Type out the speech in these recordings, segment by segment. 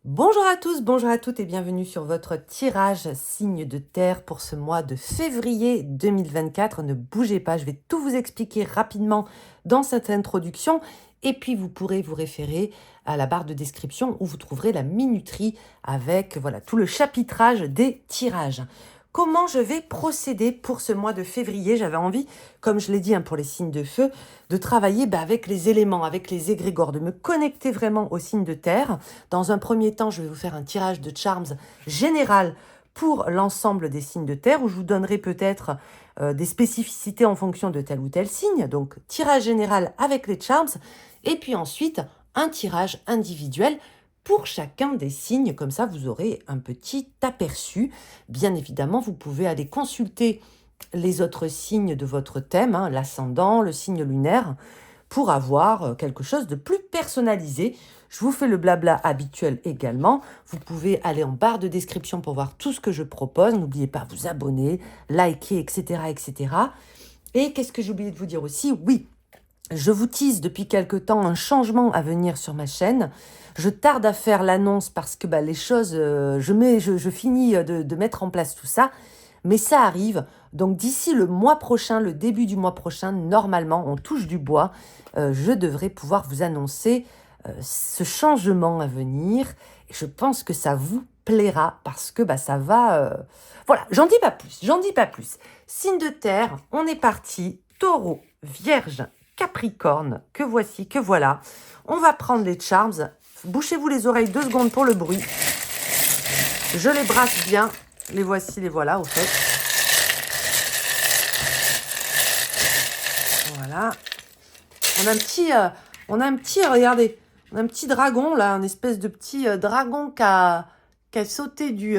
Bonjour à tous, bonjour à toutes et bienvenue sur votre tirage signe de terre pour ce mois de février 2024. Ne bougez pas, je vais tout vous expliquer rapidement dans cette introduction et puis vous pourrez vous référer à la barre de description où vous trouverez la minuterie avec voilà tout le chapitrage des tirages. Comment je vais procéder pour ce mois de février? J'avais envie, comme je l'ai dit pour les signes de feu, de travailler avec les éléments, avec les égrégores, de me connecter vraiment aux signes de terre. Dans un premier temps, je vais vous faire un tirage de charms général pour l'ensemble des signes de terre, où je vous donnerai peut-être des spécificités en fonction de tel ou tel signe. Donc, tirage général avec les charms, et puis ensuite, un tirage individuel pour chacun des signes. Comme ça, vous aurez un petit aperçu. Bien évidemment, vous pouvez aller consulter les autres signes de votre thème, l'ascendant, le signe lunaire, pour avoir quelque chose de plus personnalisé. Je vous fais le blabla habituel également. Vous pouvez aller en barre de description pour voir tout ce que je propose. N'oubliez pas de vous abonner, liker, etc. etc. Et qu'est-ce que j'ai oublié de vous dire aussi? Oui, je vous tease depuis quelque temps un changement à venir sur ma chaîne. Je tarde à faire l'annonce parce que les choses, je finis de mettre en place tout ça, mais ça arrive. Donc d'ici le mois prochain, le début du mois prochain, normalement, on touche du bois, je devrais pouvoir vous annoncer ce changement à venir. Et je pense que ça vous plaira parce que ça va... Voilà, j'en dis pas plus, j'en dis pas plus. Signe de terre, on est parti. Taureau, Vierge, Capricorne, que voici, que voilà. On va prendre les charms. Bouchez-vous les oreilles 2 secondes pour le bruit. Je les brasse bien. Les voici, les voilà, au fait. Voilà. Regardez, on a un petit dragon, là, un espèce de petit dragon qui a sauté du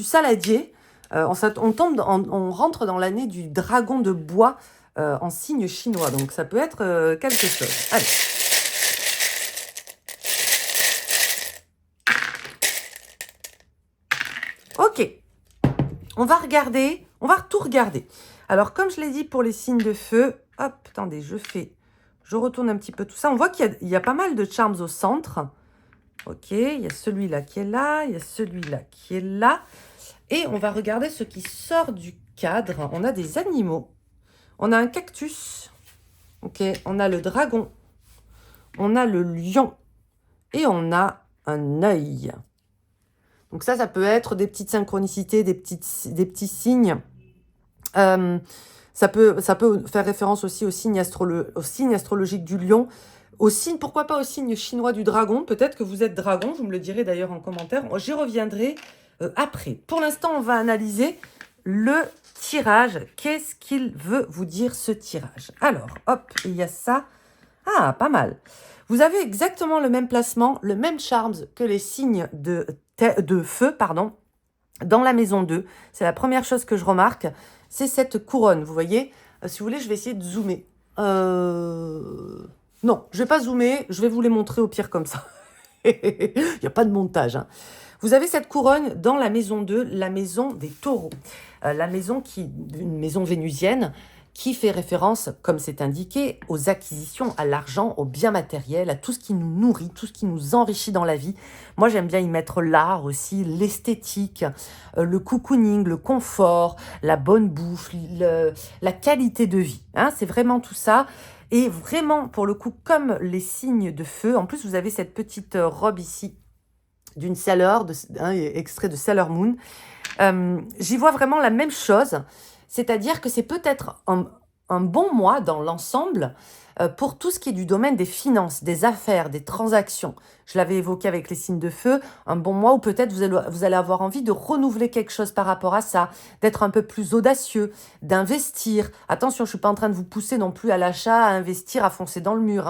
saladier. On rentre dans l'année du dragon de bois en signe chinois. Donc, ça peut être quelque chose. Allez. Ok. On va tout regarder. Alors, comme je l'ai dit pour les signes de feu, hop, attendez, je retourne un petit peu tout ça. On voit qu'il y a pas mal de charms au centre. Ok, il y a celui-là qui est là, il y a celui-là qui est là. Et on va regarder ce qui sort du cadre. On a des animaux. On a un cactus. Ok, on a le dragon. On a le lion. Et on a un œil. Donc ça peut être des petites synchronicités, des petits signes. Ça peut faire référence aussi au signe astrologique du lion. Pourquoi pas au signe chinois du dragon? Peut-être que vous êtes dragon, vous me le direz d'ailleurs en commentaire. J'y reviendrai après. Pour l'instant, on va analyser le tirage. Qu'est-ce qu'il veut vous dire ce tirage? Alors, hop, il y a ça. Ah, pas mal. Vous avez exactement le même placement, le même charme que les signes de feu, dans la maison 2. C'est la première chose que je remarque, c'est cette couronne, vous voyez. Si vous voulez, je vais essayer de zoomer. Non, je vais pas zoomer, je vais vous les montrer au pire comme ça. Il n'y a pas de montage. Vous avez cette couronne dans la maison 2, la maison des taureaux. Une maison vénusienne qui fait référence, comme c'est indiqué, aux acquisitions, à l'argent, aux biens matériels, à tout ce qui nous nourrit, tout ce qui nous enrichit dans la vie. Moi, j'aime bien y mettre l'art aussi, l'esthétique, le cocooning, le confort, la bonne bouffe, la qualité de vie. C'est vraiment tout ça. Et vraiment, pour le coup, comme les signes de feu, en plus, vous avez cette petite robe ici d'une Sailor, extrait de Sailor Moon. J'y vois vraiment la même chose, c'est-à-dire que c'est peut-être un bon mois dans l'ensemble pour tout ce qui est du domaine des finances, des affaires, des transactions. Je l'avais évoqué avec les signes de feu, un bon mois où peut-être vous allez avoir envie de renouveler quelque chose par rapport à ça, d'être un peu plus audacieux, d'investir. Attention, je ne suis pas en train de vous pousser non plus à l'achat, à investir, à foncer dans le mur.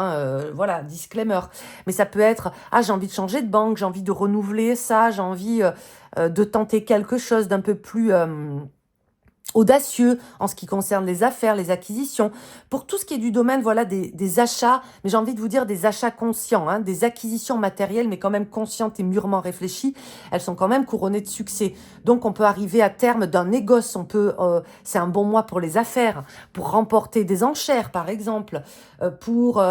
Voilà, disclaimer. Mais ça peut être, j'ai envie de changer de banque, j'ai envie de renouveler ça, j'ai envie de tenter quelque chose d'un peu plus audacieux en ce qui concerne les affaires, les acquisitions. Pour tout ce qui est du domaine, voilà, des achats, mais j'ai envie de vous dire des achats conscients, hein, des acquisitions matérielles, mais quand même conscientes et mûrement réfléchies, elles sont quand même couronnées de succès. Donc, on peut arriver à terme d'un négoce. C'est un bon mois pour les affaires, pour remporter des enchères, par exemple, pour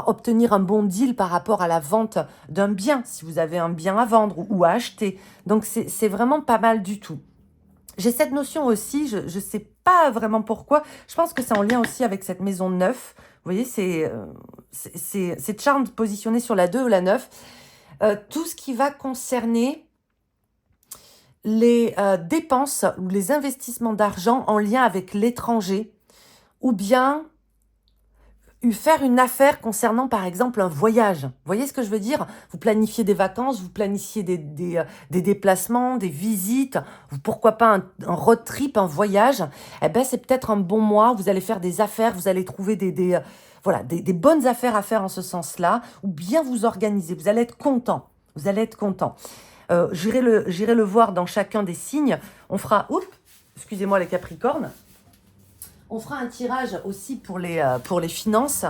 obtenir un bon deal par rapport à la vente d'un bien, si vous avez un bien à vendre ou à acheter. Donc, c'est vraiment pas mal du tout. J'ai cette notion aussi, je ne sais pas vraiment pourquoi, je pense que c'est en lien aussi avec cette maison 9. Vous voyez, c'est charme positionné sur la 2 ou la 9. Tout ce qui va concerner les dépenses ou les investissements d'argent en lien avec l'étranger, ou bien faire une affaire concernant, par exemple, un voyage. Vous voyez ce que je veux dire? Vous planifiez des vacances, vous planifiez des déplacements, des visites, pourquoi pas un road trip, un voyage. Eh ben, c'est peut-être un bon mois, vous allez faire des affaires, vous allez trouver voilà, des bonnes affaires à faire en ce sens-là, ou bien vous organiser, vous allez être content. Vous allez être content. J'irai le voir dans chacun des signes. On fera, excusez-moi les Capricornes, on fera un tirage aussi pour les finances.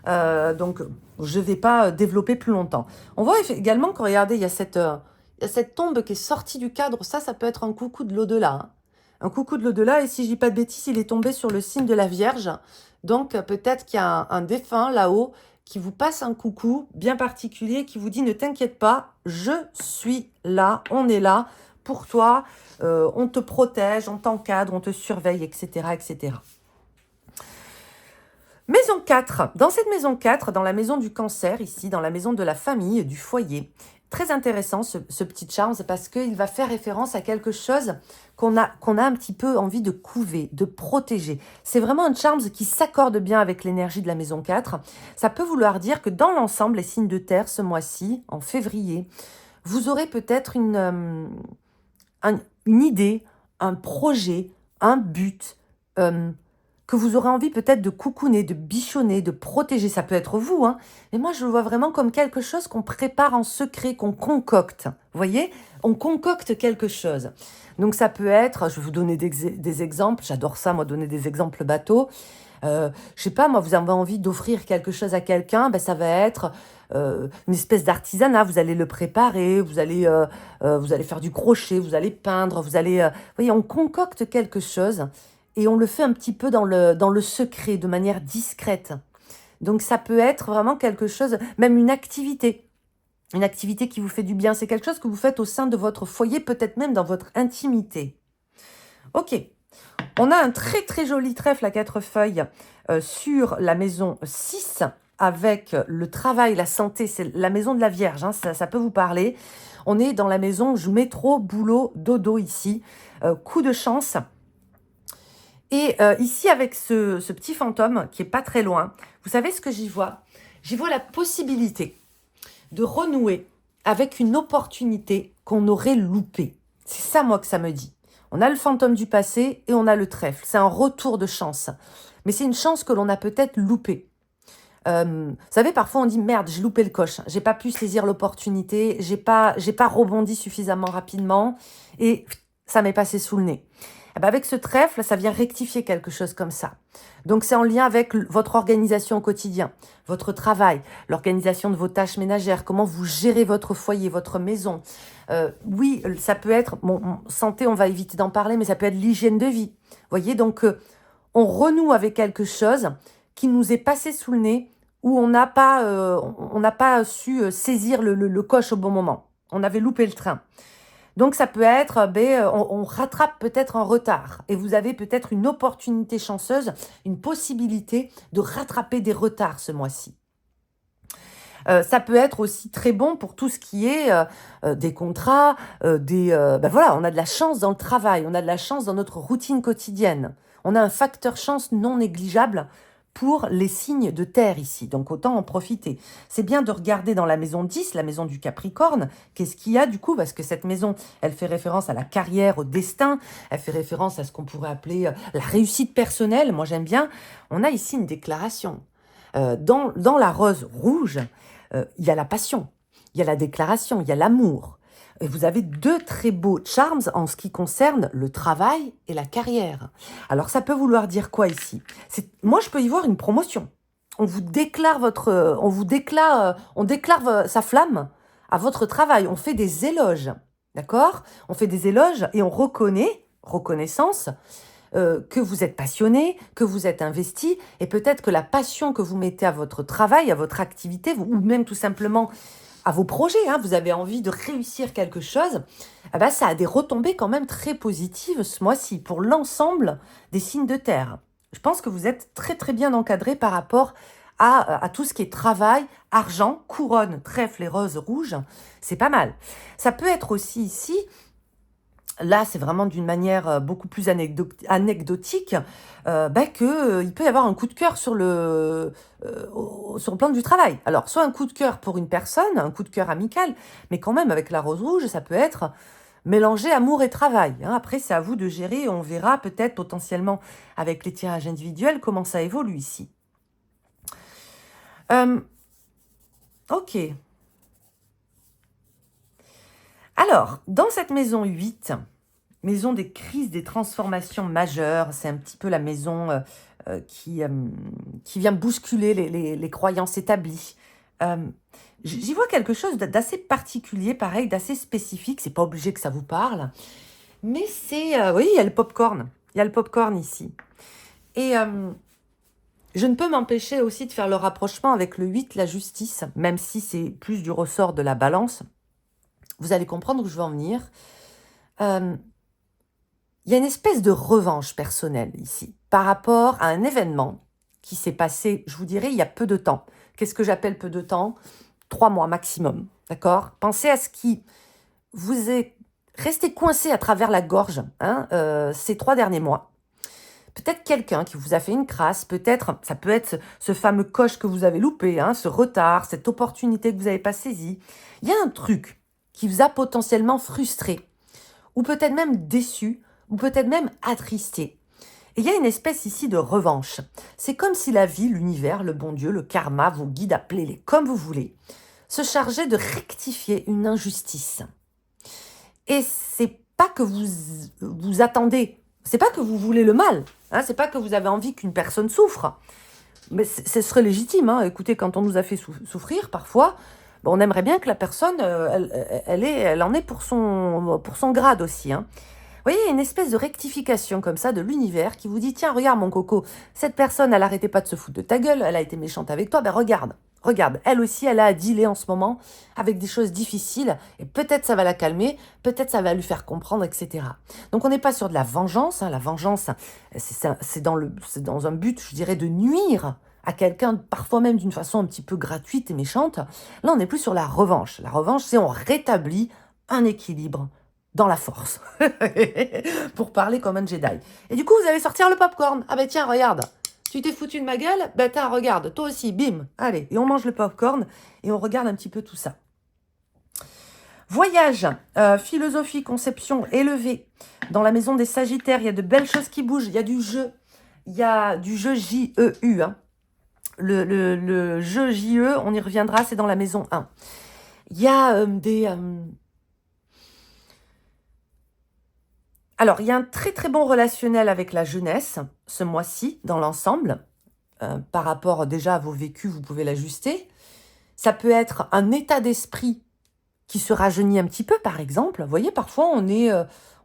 Donc, je ne vais pas développer plus longtemps. On voit également que, regardez, il y a cette tombe qui est sortie du cadre. Ça peut être un coucou de l'au-delà. Hein. Un coucou de l'au-delà. Et si je dis pas de bêtises, il est tombé sur le signe de la Vierge. Donc, peut-être qu'il y a un défunt là-haut qui vous passe un coucou bien particulier, qui vous dit « Ne t'inquiète pas, je suis là, on est là pour toi, on te protège, on t'encadre, on te surveille, etc. etc. » Maison 4. Dans cette maison 4, dans la maison du cancer, ici, dans la maison de la famille, du foyer, très intéressant ce petit charme, parce qu'il va faire référence à quelque chose qu'on a un petit peu envie de couver, de protéger. C'est vraiment un charme qui s'accorde bien avec l'énergie de la maison 4. Ça peut vouloir dire que dans l'ensemble, les signes de terre, ce mois-ci, en février, vous aurez peut-être une idée, un projet, un but, que vous aurez envie peut-être de coucouner, de bichonner, de protéger. Ça peut être vous, hein. Mais moi, je le vois vraiment comme quelque chose qu'on prépare en secret, qu'on concocte. Vous voyez? On concocte quelque chose. Donc, ça peut être, je vais vous donner des exemples. J'adore ça, moi, donner des exemples bateaux. Je sais pas, moi, vous avez envie d'offrir quelque chose à quelqu'un, ben, ça va être une espèce d'artisanat. Vous allez le préparer, vous allez faire du crochet, vous allez peindre, vous voyez, on concocte quelque chose. Et on le fait un petit peu dans le secret, de manière discrète. Donc, ça peut être vraiment quelque chose, même une activité qui vous fait du bien. C'est quelque chose que vous faites au sein de votre foyer, peut-être même dans votre intimité. Ok, on a un très très joli trèfle à 4 feuilles sur la maison 6 avec le travail, la santé. C'est la maison de la Vierge, hein, ça peut vous parler. On est dans la maison métro, boulot, dodo ici. Coup de chance. Et ici, avec ce petit fantôme qui est pas très loin, vous savez ce que j'y vois? J'y vois la possibilité de renouer avec une opportunité qu'on aurait loupée. C'est ça, moi, que ça me dit. On a le fantôme du passé et on a le trèfle. C'est un retour de chance. Mais c'est une chance que l'on a peut-être loupée. Vous savez, parfois on dit « Merde, j'ai loupé le coche. J'ai pas pu saisir l'opportunité. J'ai pas rebondi suffisamment rapidement. Et ça m'est passé sous le nez. » Eh ben avec ce trèfle, ça vient rectifier quelque chose comme ça. Donc, c'est en lien avec votre organisation au quotidien, votre travail, l'organisation de vos tâches ménagères, comment vous gérez votre foyer, votre maison. Oui, ça peut être, santé, on va éviter d'en parler, mais ça peut être l'hygiène de vie. Vous voyez, donc, on renoue avec quelque chose qui nous est passé sous le nez, où on n'a pas su saisir le coche au bon moment. On avait loupé le train. Donc, ça peut être, on rattrape peut-être un retard et vous avez peut-être une opportunité chanceuse, une possibilité de rattraper des retards ce mois-ci. Ça peut être aussi très bon pour tout ce qui est des contrats, voilà, on a de la chance dans le travail, on a de la chance dans notre routine quotidienne. On a un facteur chance non négligeable pour les signes de terre ici, donc autant en profiter. C'est bien de regarder dans la maison 10, la maison du Capricorne, qu'est-ce qu'il y a du coup, parce que cette maison, elle fait référence à la carrière, au destin, elle fait référence à ce qu'on pourrait appeler la réussite personnelle, moi j'aime bien. On a ici une déclaration. Dans la rose rouge, il y a la passion, il y a la déclaration, il y a l'amour. Et vous avez 2 très beaux charms en ce qui concerne le travail et la carrière. Alors ça peut vouloir dire quoi ici? Moi, je peux y voir une promotion. On déclare sa flamme à votre travail. On fait des éloges, d'accord? On fait des éloges et on reconnaissance, que vous êtes passionné, que vous êtes investi, et peut-être que la passion que vous mettez à votre travail, à votre activité, ou même tout simplement à vos projets, hein, vous avez envie de réussir quelque chose, eh ben, ça a des retombées quand même très positives ce mois-ci pour l'ensemble des signes de terre. Je pense que vous êtes très très bien encadré par rapport à tout ce qui est travail, argent, couronne, trèfle et rose rouge. C'est pas mal. Ça peut être aussi ici, là c'est vraiment d'une manière beaucoup plus anecdotique, qu'il peut y avoir un coup de cœur sur sur le plan du travail. Alors, soit un coup de cœur pour une personne, un coup de cœur amical, mais quand même avec la rose rouge, ça peut être mélanger amour et travail, hein. Après, c'est à vous de gérer et on verra peut-être potentiellement avec les tirages individuels comment ça évolue ici. Ok. Alors, dans cette maison 8, maison des crises, des transformations majeures, c'est un petit peu la maison qui vient bousculer les croyances établies. J'y vois quelque chose d'assez particulier, pareil, d'assez spécifique. C'est pas obligé que ça vous parle, mais c'est... oui, il y a le popcorn. Il y a le popcorn ici. Et je ne peux m'empêcher aussi de faire le rapprochement avec le 8, la justice, même si c'est plus du ressort de la balance. Vous allez comprendre où je veux en venir. Il y a une espèce de revanche personnelle ici, par rapport à un événement qui s'est passé, je vous dirais, il y a peu de temps. Qu'est-ce que j'appelle peu de temps? 3 mois maximum, d'accord? Pensez à ce qui vous est resté coincé à travers la gorge, hein, ces 3 derniers mois. Peut-être quelqu'un qui vous a fait une crasse, peut-être, ça peut être ce fameux coche que vous avez loupé, hein, ce retard, cette opportunité que vous n'avez pas saisie. Il y a un truc qui vous a potentiellement frustré, ou peut-être même déçu, ou peut-être même attristé. Et il y a une espèce ici de revanche. C'est comme si la vie, l'univers, le bon Dieu, le karma, vos guides, appelez-les comme vous voulez, se chargeait de rectifier une injustice. Et c'est pas que vous attendez, c'est pas que vous voulez le mal, hein, c'est pas que vous avez envie qu'une personne souffre. Mais ce serait légitime, hein. Écoutez, quand on nous a fait souffrir, parfois, on aimerait bien que la personne, elle en est pour son grade aussi, hein. Vous voyez, il y a une espèce de rectification comme ça de l'univers qui vous dit, tiens, regarde mon coco, cette personne, elle arrêtait pas de se foutre de ta gueule, elle a été méchante avec toi, ben regarde, elle aussi, elle a à dealer en ce moment avec des choses difficiles, et peut-être ça va la calmer, peut-être ça va lui faire comprendre, etc. Donc on n'est pas sur de la vengeance, hein. La vengeance, c'est dans un but, je dirais, de nuire à quelqu'un, parfois même d'une façon un petit peu gratuite et méchante. Là, on n'est plus sur la revanche. La revanche, c'est on rétablit un équilibre dans la force, pour parler comme un Jedi. Et du coup, vous allez sortir le popcorn. Ah ben tiens, regarde, tu t'es foutu de ma gueule, ben tiens, regarde, toi aussi, bim, allez, et on mange le popcorn, et on regarde un petit peu tout ça. Voyage, philosophie, conception élevée. Dans la maison des Sagittaires, il y a de belles choses qui bougent, il y a du jeu. Il y a du jeu J-E-U, hein. Le jeu J-E, on y reviendra, c'est dans la maison 1. Il y a Alors, il y a un très très bon relationnel avec la jeunesse, ce mois-ci, dans l'ensemble. Par rapport déjà à vos vécus, vous pouvez l'ajuster. Ça peut être un état d'esprit qui se rajeunit un petit peu, par exemple. Vous voyez, parfois,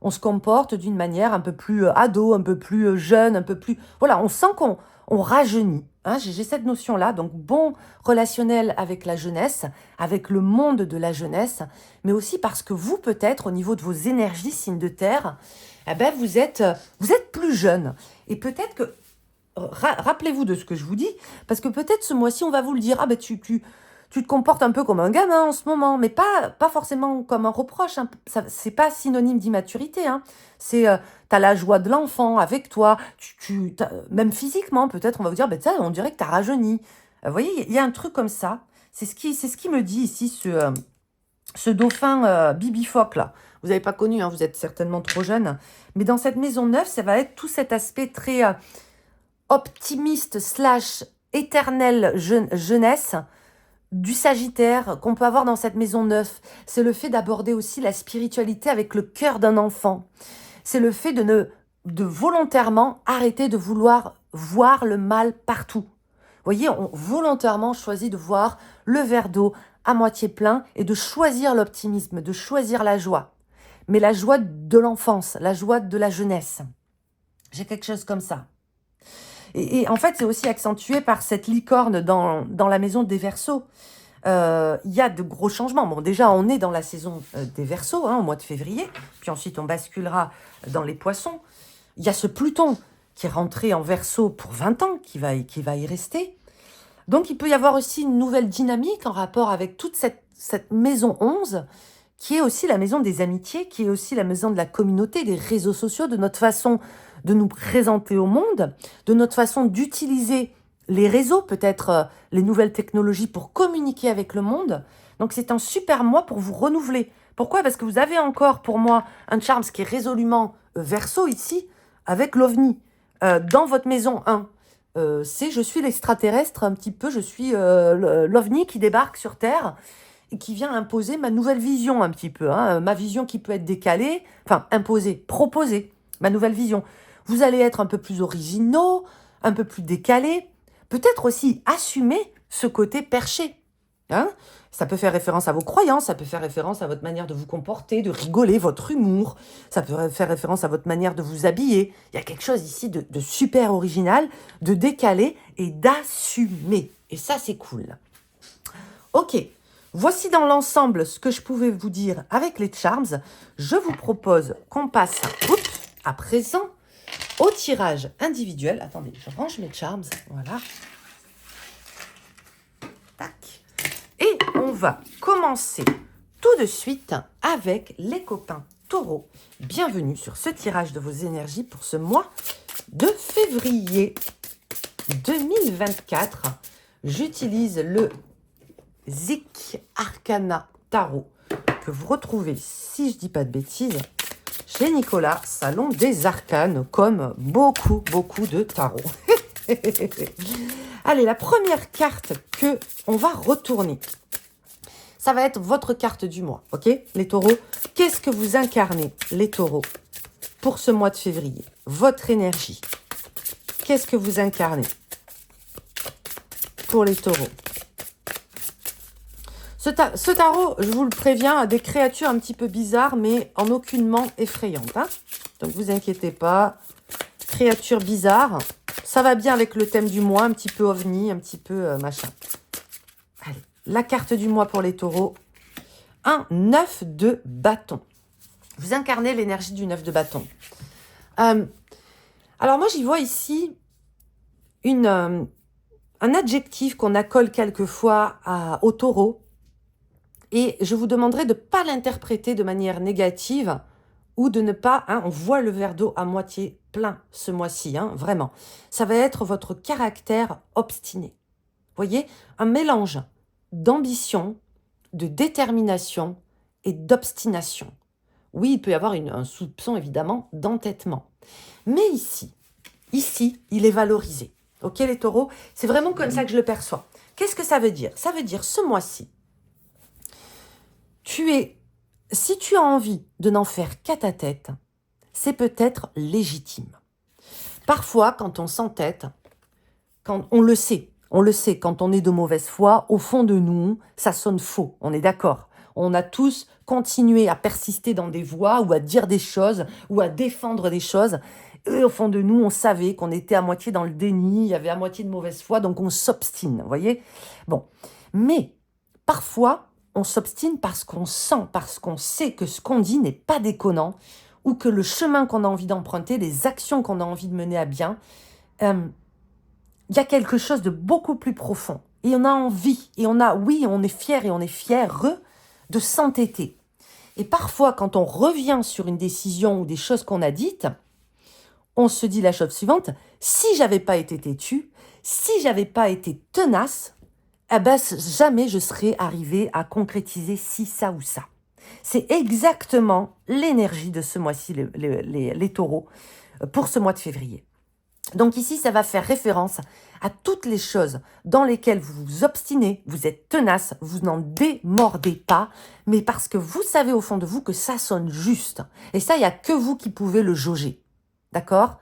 on se comporte d'une manière un peu plus ado, un peu plus jeune, un peu plus... Voilà, on sent qu'on rajeunit, hein. J'ai cette notion-là. Donc, bon relationnel avec la jeunesse, avec le monde de la jeunesse, mais aussi parce que vous, peut-être, au niveau de vos énergies, signes de terre, eh ben, vous êtes plus jeune. Et peut-être que... Rappelez-vous de ce que je vous dis, parce que peut-être ce mois-ci, on va vous le dire, ah ben tu te comportes un peu comme un gamin en ce moment, mais pas forcément comme un reproche, hein. C'est pas synonyme d'immaturité, hein. C'est, t'as la joie de l'enfant avec toi, même physiquement, peut-être, on va vous dire, ben ça, on dirait que t'as rajeuni. Vous voyez, il y a un truc comme ça. C'est ce qui me dit ici, ce dauphin bibifoque, là. Vous n'avez pas connu, hein, vous êtes certainement trop jeune. Mais dans cette maison neuve, ça va être tout cet aspect très optimiste / éternelle jeunesse, du Sagittaire qu'on peut avoir dans cette maison 9, c'est le fait d'aborder aussi la spiritualité avec le cœur d'un enfant. C'est le fait de volontairement arrêter de vouloir voir le mal partout. Vous voyez, on volontairement choisit de voir le verre d'eau à moitié plein et de choisir l'optimisme, de choisir la joie. Mais la joie de l'enfance, la joie de la jeunesse. J'ai quelque chose comme ça. Et en fait, c'est aussi accentué par cette licorne dans la maison des Verseaux. Il y a de gros changements. Bon, déjà, on est dans la saison des Verseaux, au mois de février. Puis ensuite, on basculera dans les Poissons. Il y a ce Pluton qui est rentré en Verseau pour 20 ans, qui va y rester. Donc, il peut y avoir aussi une nouvelle dynamique en rapport avec toute cette maison 11, qui est aussi la maison des amitiés, qui est aussi la maison de la communauté, des réseaux sociaux, de notre façon de nous présenter au monde, de notre façon d'utiliser les réseaux, peut-être les nouvelles technologies pour communiquer avec le monde. Donc c'est un super mois pour vous renouveler. Pourquoi? Parce que vous avez encore pour moi un charme qui est résolument Verseau ici, avec l'OVNI, dans votre maison 1. C'est je suis l'extraterrestre un petit peu, je suis l'OVNI qui débarque sur Terre et qui vient imposer ma nouvelle vision un petit peu, ma vision qui peut être décalée, enfin imposer, proposer ma nouvelle vision. Vous allez être un peu plus originaux, un peu plus décalés, peut-être aussi assumer ce côté perché. Ça peut faire référence à vos croyances, ça peut faire référence à votre manière de vous comporter, de rigoler, votre humour, ça peut faire référence à votre manière de vous habiller. Il y a quelque chose ici de super original, de décalé et d'assumer. Et ça, c'est cool. Ok, voici dans l'ensemble ce que je pouvais vous dire avec les charms. Je vous propose qu'on passe à présent au tirage individuel. Attendez, je range mes charms. Voilà. Tac. Et on va commencer tout de suite avec les copains taureaux. Bienvenue sur ce tirage de vos énergies pour ce mois de février 2024. J'utilise le Zik Arcana Tarot que vous retrouvez, si je ne dis pas de bêtises, chez Nicolas, Salon des Arcanes, comme beaucoup de tarots. Allez, la première carte que on va retourner, ça va être votre carte du mois, ok? Les taureaux, qu'est-ce que vous incarnez, les taureaux, pour ce mois de février? Votre énergie, qu'est-ce que vous incarnez pour les taureaux? Ce tarot, je vous le préviens, a des créatures un petit peu bizarres, mais en aucunement effrayantes. Donc, vous inquiétez pas. Créatures bizarres. Ça va bien avec le thème du mois, un petit peu ovni, un petit peu machin. Allez, la carte du mois pour les taureaux. Un 9 de bâton. Vous incarnez l'énergie du 9 de bâton. Alors, moi, j'y vois ici un adjectif qu'on accole quelquefois au taureau. Et je vous demanderai de ne pas l'interpréter de manière négative ou de ne pas... on voit le verre d'eau à moitié plein ce mois-ci, vraiment. Ça va être votre caractère obstiné. Vous voyez, un mélange d'ambition, de détermination et d'obstination. Oui, il peut y avoir un soupçon, évidemment, d'entêtement. Mais ici, il est valorisé. Ok, les taureaux? C'est vraiment comme ça que je le perçois. Qu'est-ce que ça veut dire? Ça veut dire, ce mois-ci, si tu as envie de n'en faire qu'à ta tête, c'est peut-être légitime. Parfois, quand on s'entête, quand on le sait, quand on est de mauvaise foi, au fond de nous, ça sonne faux, on est d'accord. On a tous continué à persister dans des voies ou à dire des choses ou à défendre des choses. Et au fond de nous, on savait qu'on était à moitié dans le déni, il y avait à moitié de mauvaise foi, donc on s'obstine, vous voyez? Bon, mais parfois, on s'obstine parce qu'on sent, parce qu'on sait que ce qu'on dit n'est pas déconnant ou que le chemin qu'on a envie d'emprunter, les actions qu'on a envie de mener à bien, il y a quelque chose de beaucoup plus profond. Et on a envie, et on est fier et on est fier de s'entêter. Et parfois, quand on revient sur une décision ou des choses qu'on a dites, on se dit la chose suivante: si j'avais pas été têtu, si j'avais pas été tenace, jamais je serais arrivée à concrétiser ci, ça ou ça. C'est exactement l'énergie de ce mois-ci, les taureaux, pour ce mois de février. Donc ici, ça va faire référence à toutes les choses dans lesquelles vous vous obstinez, vous êtes tenace, vous n'en démordez pas, mais parce que vous savez au fond de vous que ça sonne juste. Et ça, il n'y a que vous qui pouvez le jauger. D'accord?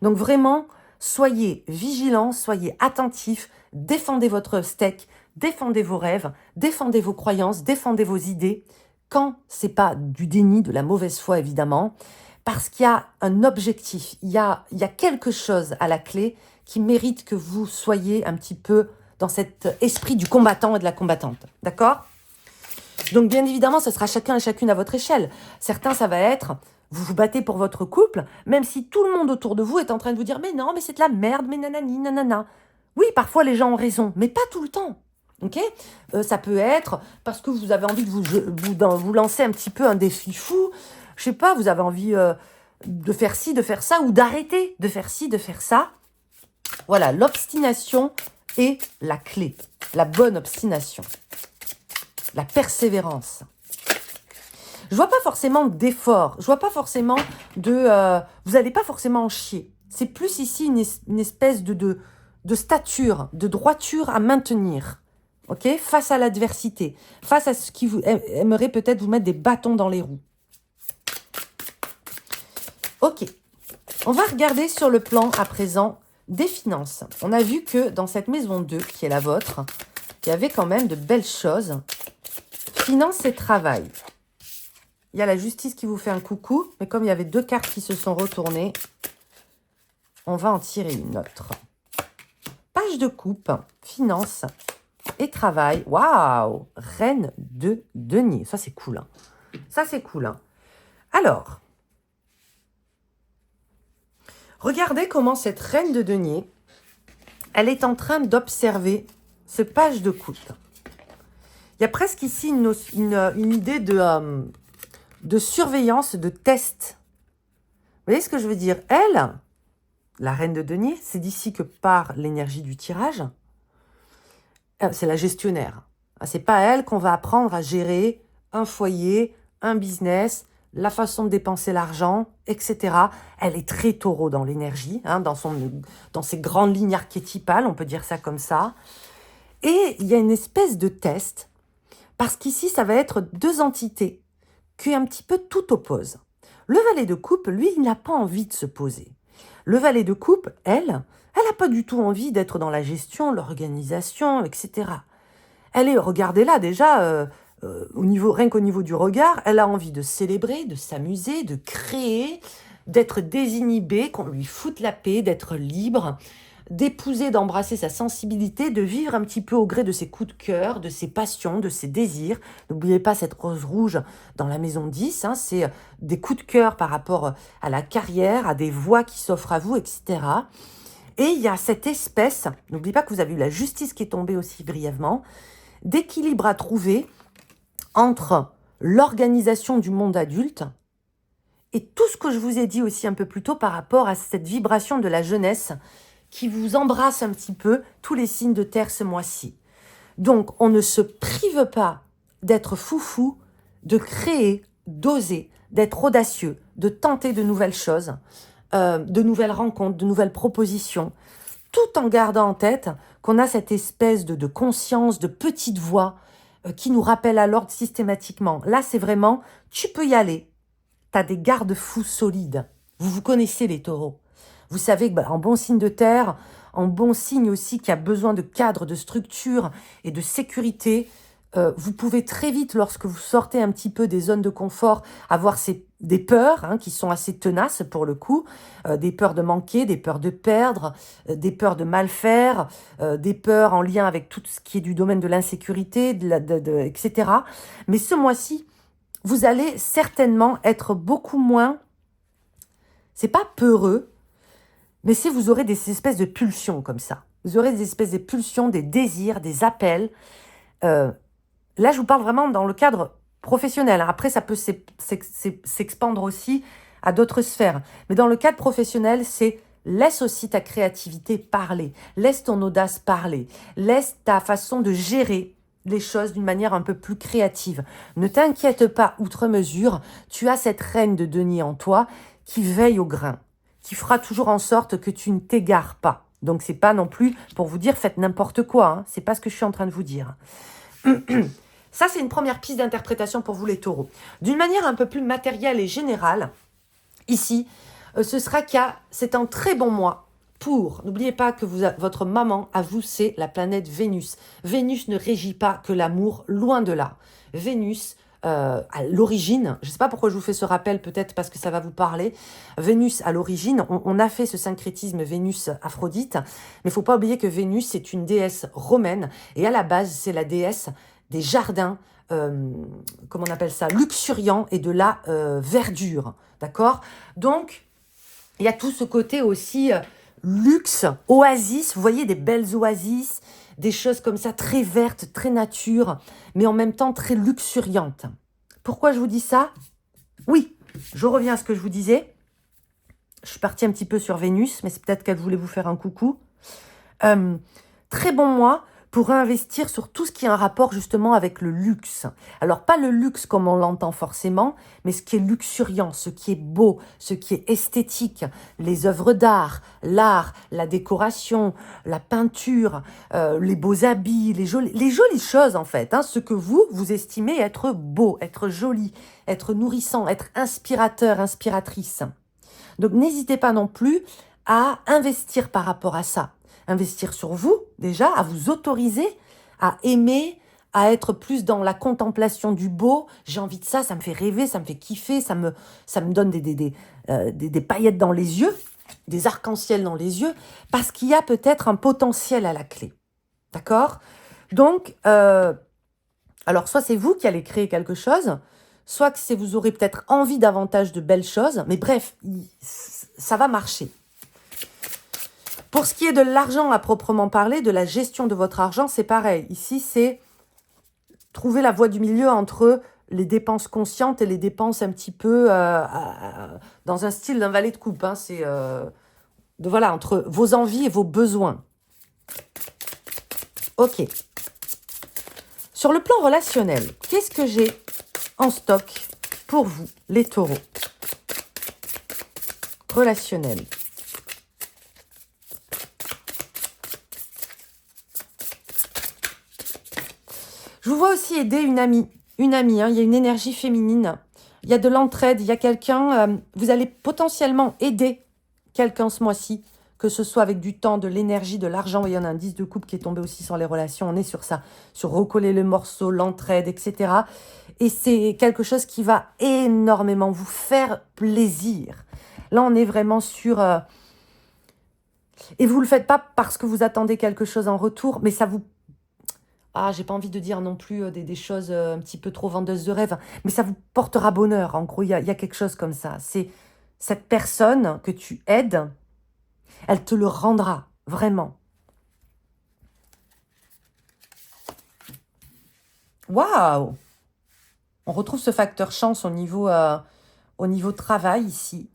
Donc vraiment, soyez vigilants, soyez attentifs, défendez votre steak, défendez vos rêves, défendez vos croyances, défendez vos idées, quand c'est pas du déni, de la mauvaise foi évidemment, parce qu'il y a un objectif, il y a quelque chose à la clé qui mérite que vous soyez un petit peu dans cet esprit du combattant et de la combattante. D'accord? Donc bien évidemment, ce sera chacun et chacune à votre échelle. Certains, ça va être, vous vous battez pour votre couple, même si tout le monde autour de vous est en train de vous dire « Mais non, mais c'est de la merde, mais nanani, nanana ». Oui, parfois les gens ont raison, mais pas tout le temps. Ok, ça peut être parce que vous avez envie de vous lancer un petit peu un défi fou. Je sais pas, vous avez envie de faire ci, de faire ça, ou d'arrêter de faire ci, de faire ça. Voilà, l'obstination est la clé. La bonne obstination. La persévérance. Je vois pas forcément d'effort. Je vois pas forcément de... vous n'allez pas forcément en chier. C'est plus ici une espèce de stature, de droiture à maintenir. Ok, face à l'adversité, face à ce qui vous aimerait peut-être vous mettre des bâtons dans les roues. Ok, on va regarder sur le plan à présent des finances. On a vu que dans cette maison 2, qui est la vôtre, il y avait quand même de belles choses. Finances et travail. Il y a la justice qui vous fait un coucou, mais comme il y avait 2 cartes qui se sont retournées, on va en tirer une autre. Page de coupe, finances et travail. Waouh! Reine de denier. Ça, c'est cool. Hein. Ça, c'est cool. Hein. Alors, regardez comment cette reine de denier, elle est en train d'observer ce page de coupe. Il y a presque ici une idée de surveillance, de test. Vous voyez ce que je veux dire? Elle, la reine de denier, c'est d'ici que part l'énergie du tirage. C'est la gestionnaire. C'est pas à elle qu'on va apprendre à gérer un foyer, un business, la façon de dépenser l'argent, etc. Elle est très taureau dans l'énergie, hein, dans ses grandes lignes archétypales, on peut dire ça comme ça. Et il y a une espèce de test, parce qu'ici, ça va être 2 entités qui un petit peu tout opposent. Le valet de coupe, lui, il n'a pas envie de se poser. Le valet de coupe, elle n'a pas du tout envie d'être dans la gestion, l'organisation, etc. Elle est, regardez-la déjà, rien qu'au niveau du regard, elle a envie de célébrer, de s'amuser, de créer, d'être désinhibée, qu'on lui foute la paix, d'être libre, d'épouser, d'embrasser sa sensibilité, de vivre un petit peu au gré de ses coups de cœur, de ses passions, de ses désirs. N'oubliez pas cette rose rouge dans la maison 10, hein, c'est des coups de cœur par rapport à la carrière, à des voies qui s'offrent à vous, etc. Et il y a cette espèce, n'oubliez pas que vous avez eu la justice qui est tombée aussi brièvement, d'équilibre à trouver entre l'organisation du monde adulte et tout ce que je vous ai dit aussi un peu plus tôt par rapport à cette vibration de la jeunesse qui vous embrasse un petit peu tous les signes de terre ce mois-ci. Donc, on ne se prive pas d'être foufou, de créer, d'oser, d'être audacieux, de tenter de nouvelles choses, de nouvelles rencontres, de nouvelles propositions, tout en gardant en tête qu'on a cette espèce de conscience, de petite voix qui nous rappelle à l'ordre systématiquement. Là, c'est vraiment, tu peux y aller. Tu as des garde-fous solides. Vous vous connaissez les taureaux. Vous savez que en bon signe de terre, en bon signe aussi qui a besoin de cadre, de structure et de sécurité, vous pouvez très vite, lorsque vous sortez un petit peu des zones de confort, avoir des peurs hein, qui sont assez tenaces pour le coup, des peurs de manquer, des peurs de perdre, des peurs de mal faire, des peurs en lien avec tout ce qui est du domaine de l'insécurité, etc. Mais ce mois-ci, vous allez certainement être beaucoup moins, c'est pas peureux, mais si vous aurez des espèces de pulsions comme ça, vous aurez des espèces de pulsions, des désirs, des appels. Là, je vous parle vraiment dans le cadre professionnel. Après, ça peut s'expandre aussi à d'autres sphères. Mais dans le cadre professionnel, c'est laisse aussi ta créativité parler. Laisse ton audace parler. Laisse ta façon de gérer les choses d'une manière un peu plus créative. Ne t'inquiète pas outre mesure. Tu as cette reine de denier en toi qui veille au grain, qui fera toujours en sorte que tu ne t'égares pas. Donc, c'est pas non plus pour vous dire faites n'importe quoi. Hein. C'est pas ce que je suis en train de vous dire. Ça, c'est une première piste d'interprétation pour vous les taureaux. D'une manière un peu plus matérielle et générale, ici, ce sera c'est un très bon mois pour, n'oubliez pas que votre maman, à vous, c'est la planète Vénus. Vénus ne régit pas que l'amour, loin de là. Vénus, à l'origine, je ne sais pas pourquoi je vous fais ce rappel, peut-être parce que ça va vous parler. Vénus, à l'origine, on a fait ce syncrétisme Vénus-Aphrodite, mais il ne faut pas oublier que Vénus, c'est une déesse romaine, et à la base, c'est la déesse des jardins, comment on appelle ça, luxuriants et de la verdure, d'accord? Donc, il y a tout ce côté aussi luxe, oasis, vous voyez, des belles oasis, des choses comme ça, très vertes, très nature, mais en même temps très luxuriantes. Pourquoi je vous dis ça? Oui, je reviens à ce que je vous disais. Je suis partie un petit peu sur Vénus, mais c'est peut-être qu'elle voulait vous faire un coucou. Très bon mois pour investir sur tout ce qui a un rapport justement avec le luxe. Alors pas le luxe comme on l'entend forcément, mais ce qui est luxuriant, ce qui est beau, ce qui est esthétique, les œuvres d'art, l'art, la décoration, la peinture, les beaux habits, les jolies choses en fait, hein, ce que vous estimez être beau, être joli, être nourrissant, être inspirateur, inspiratrice. Donc n'hésitez pas non plus à investir par rapport à ça. Investir sur vous, déjà, à vous autoriser à aimer, à être plus dans la contemplation du beau. J'ai envie de ça, ça me fait rêver, ça me fait kiffer, ça me donne des paillettes dans les yeux, des arcs-en-ciel dans les yeux, parce qu'il y a peut-être un potentiel à la clé. D'accord? Donc, alors soit c'est vous qui allez créer quelque chose, soit que vous aurez peut-être envie davantage de belles choses, mais bref, ça va marcher. Pour ce qui est de l'argent à proprement parler, de la gestion de votre argent, c'est pareil. Ici, c'est trouver la voie du milieu entre les dépenses conscientes et les dépenses un petit peu dans un style d'un valet de coupe. Hein. C'est voilà, entre vos envies et vos besoins. Ok. Sur le plan relationnel, qu'est-ce que j'ai en stock pour vous, les taureaux? Relationnel. Je vous vois aussi aider une amie. Une amie, hein, il y a une énergie féminine. Il y a de l'entraide, il y a quelqu'un... vous allez potentiellement aider quelqu'un ce mois-ci, que ce soit avec du temps, de l'énergie, de l'argent. Il y en a un 10 de coupe qui est tombé aussi sur les relations. On est sur ça, sur recoller le morceau, l'entraide, etc. Et c'est quelque chose qui va énormément vous faire plaisir. Là, on est vraiment sur... et vous ne le faites pas parce que vous attendez quelque chose en retour, mais ça vous... Ah, j'ai pas envie de dire non plus des choses un petit peu trop vendeuses de rêve, mais ça vous portera bonheur. En gros, il y a quelque chose comme ça. C'est cette personne que tu aides, elle te le rendra, vraiment. Waouh! On retrouve ce facteur chance au niveau travail ici.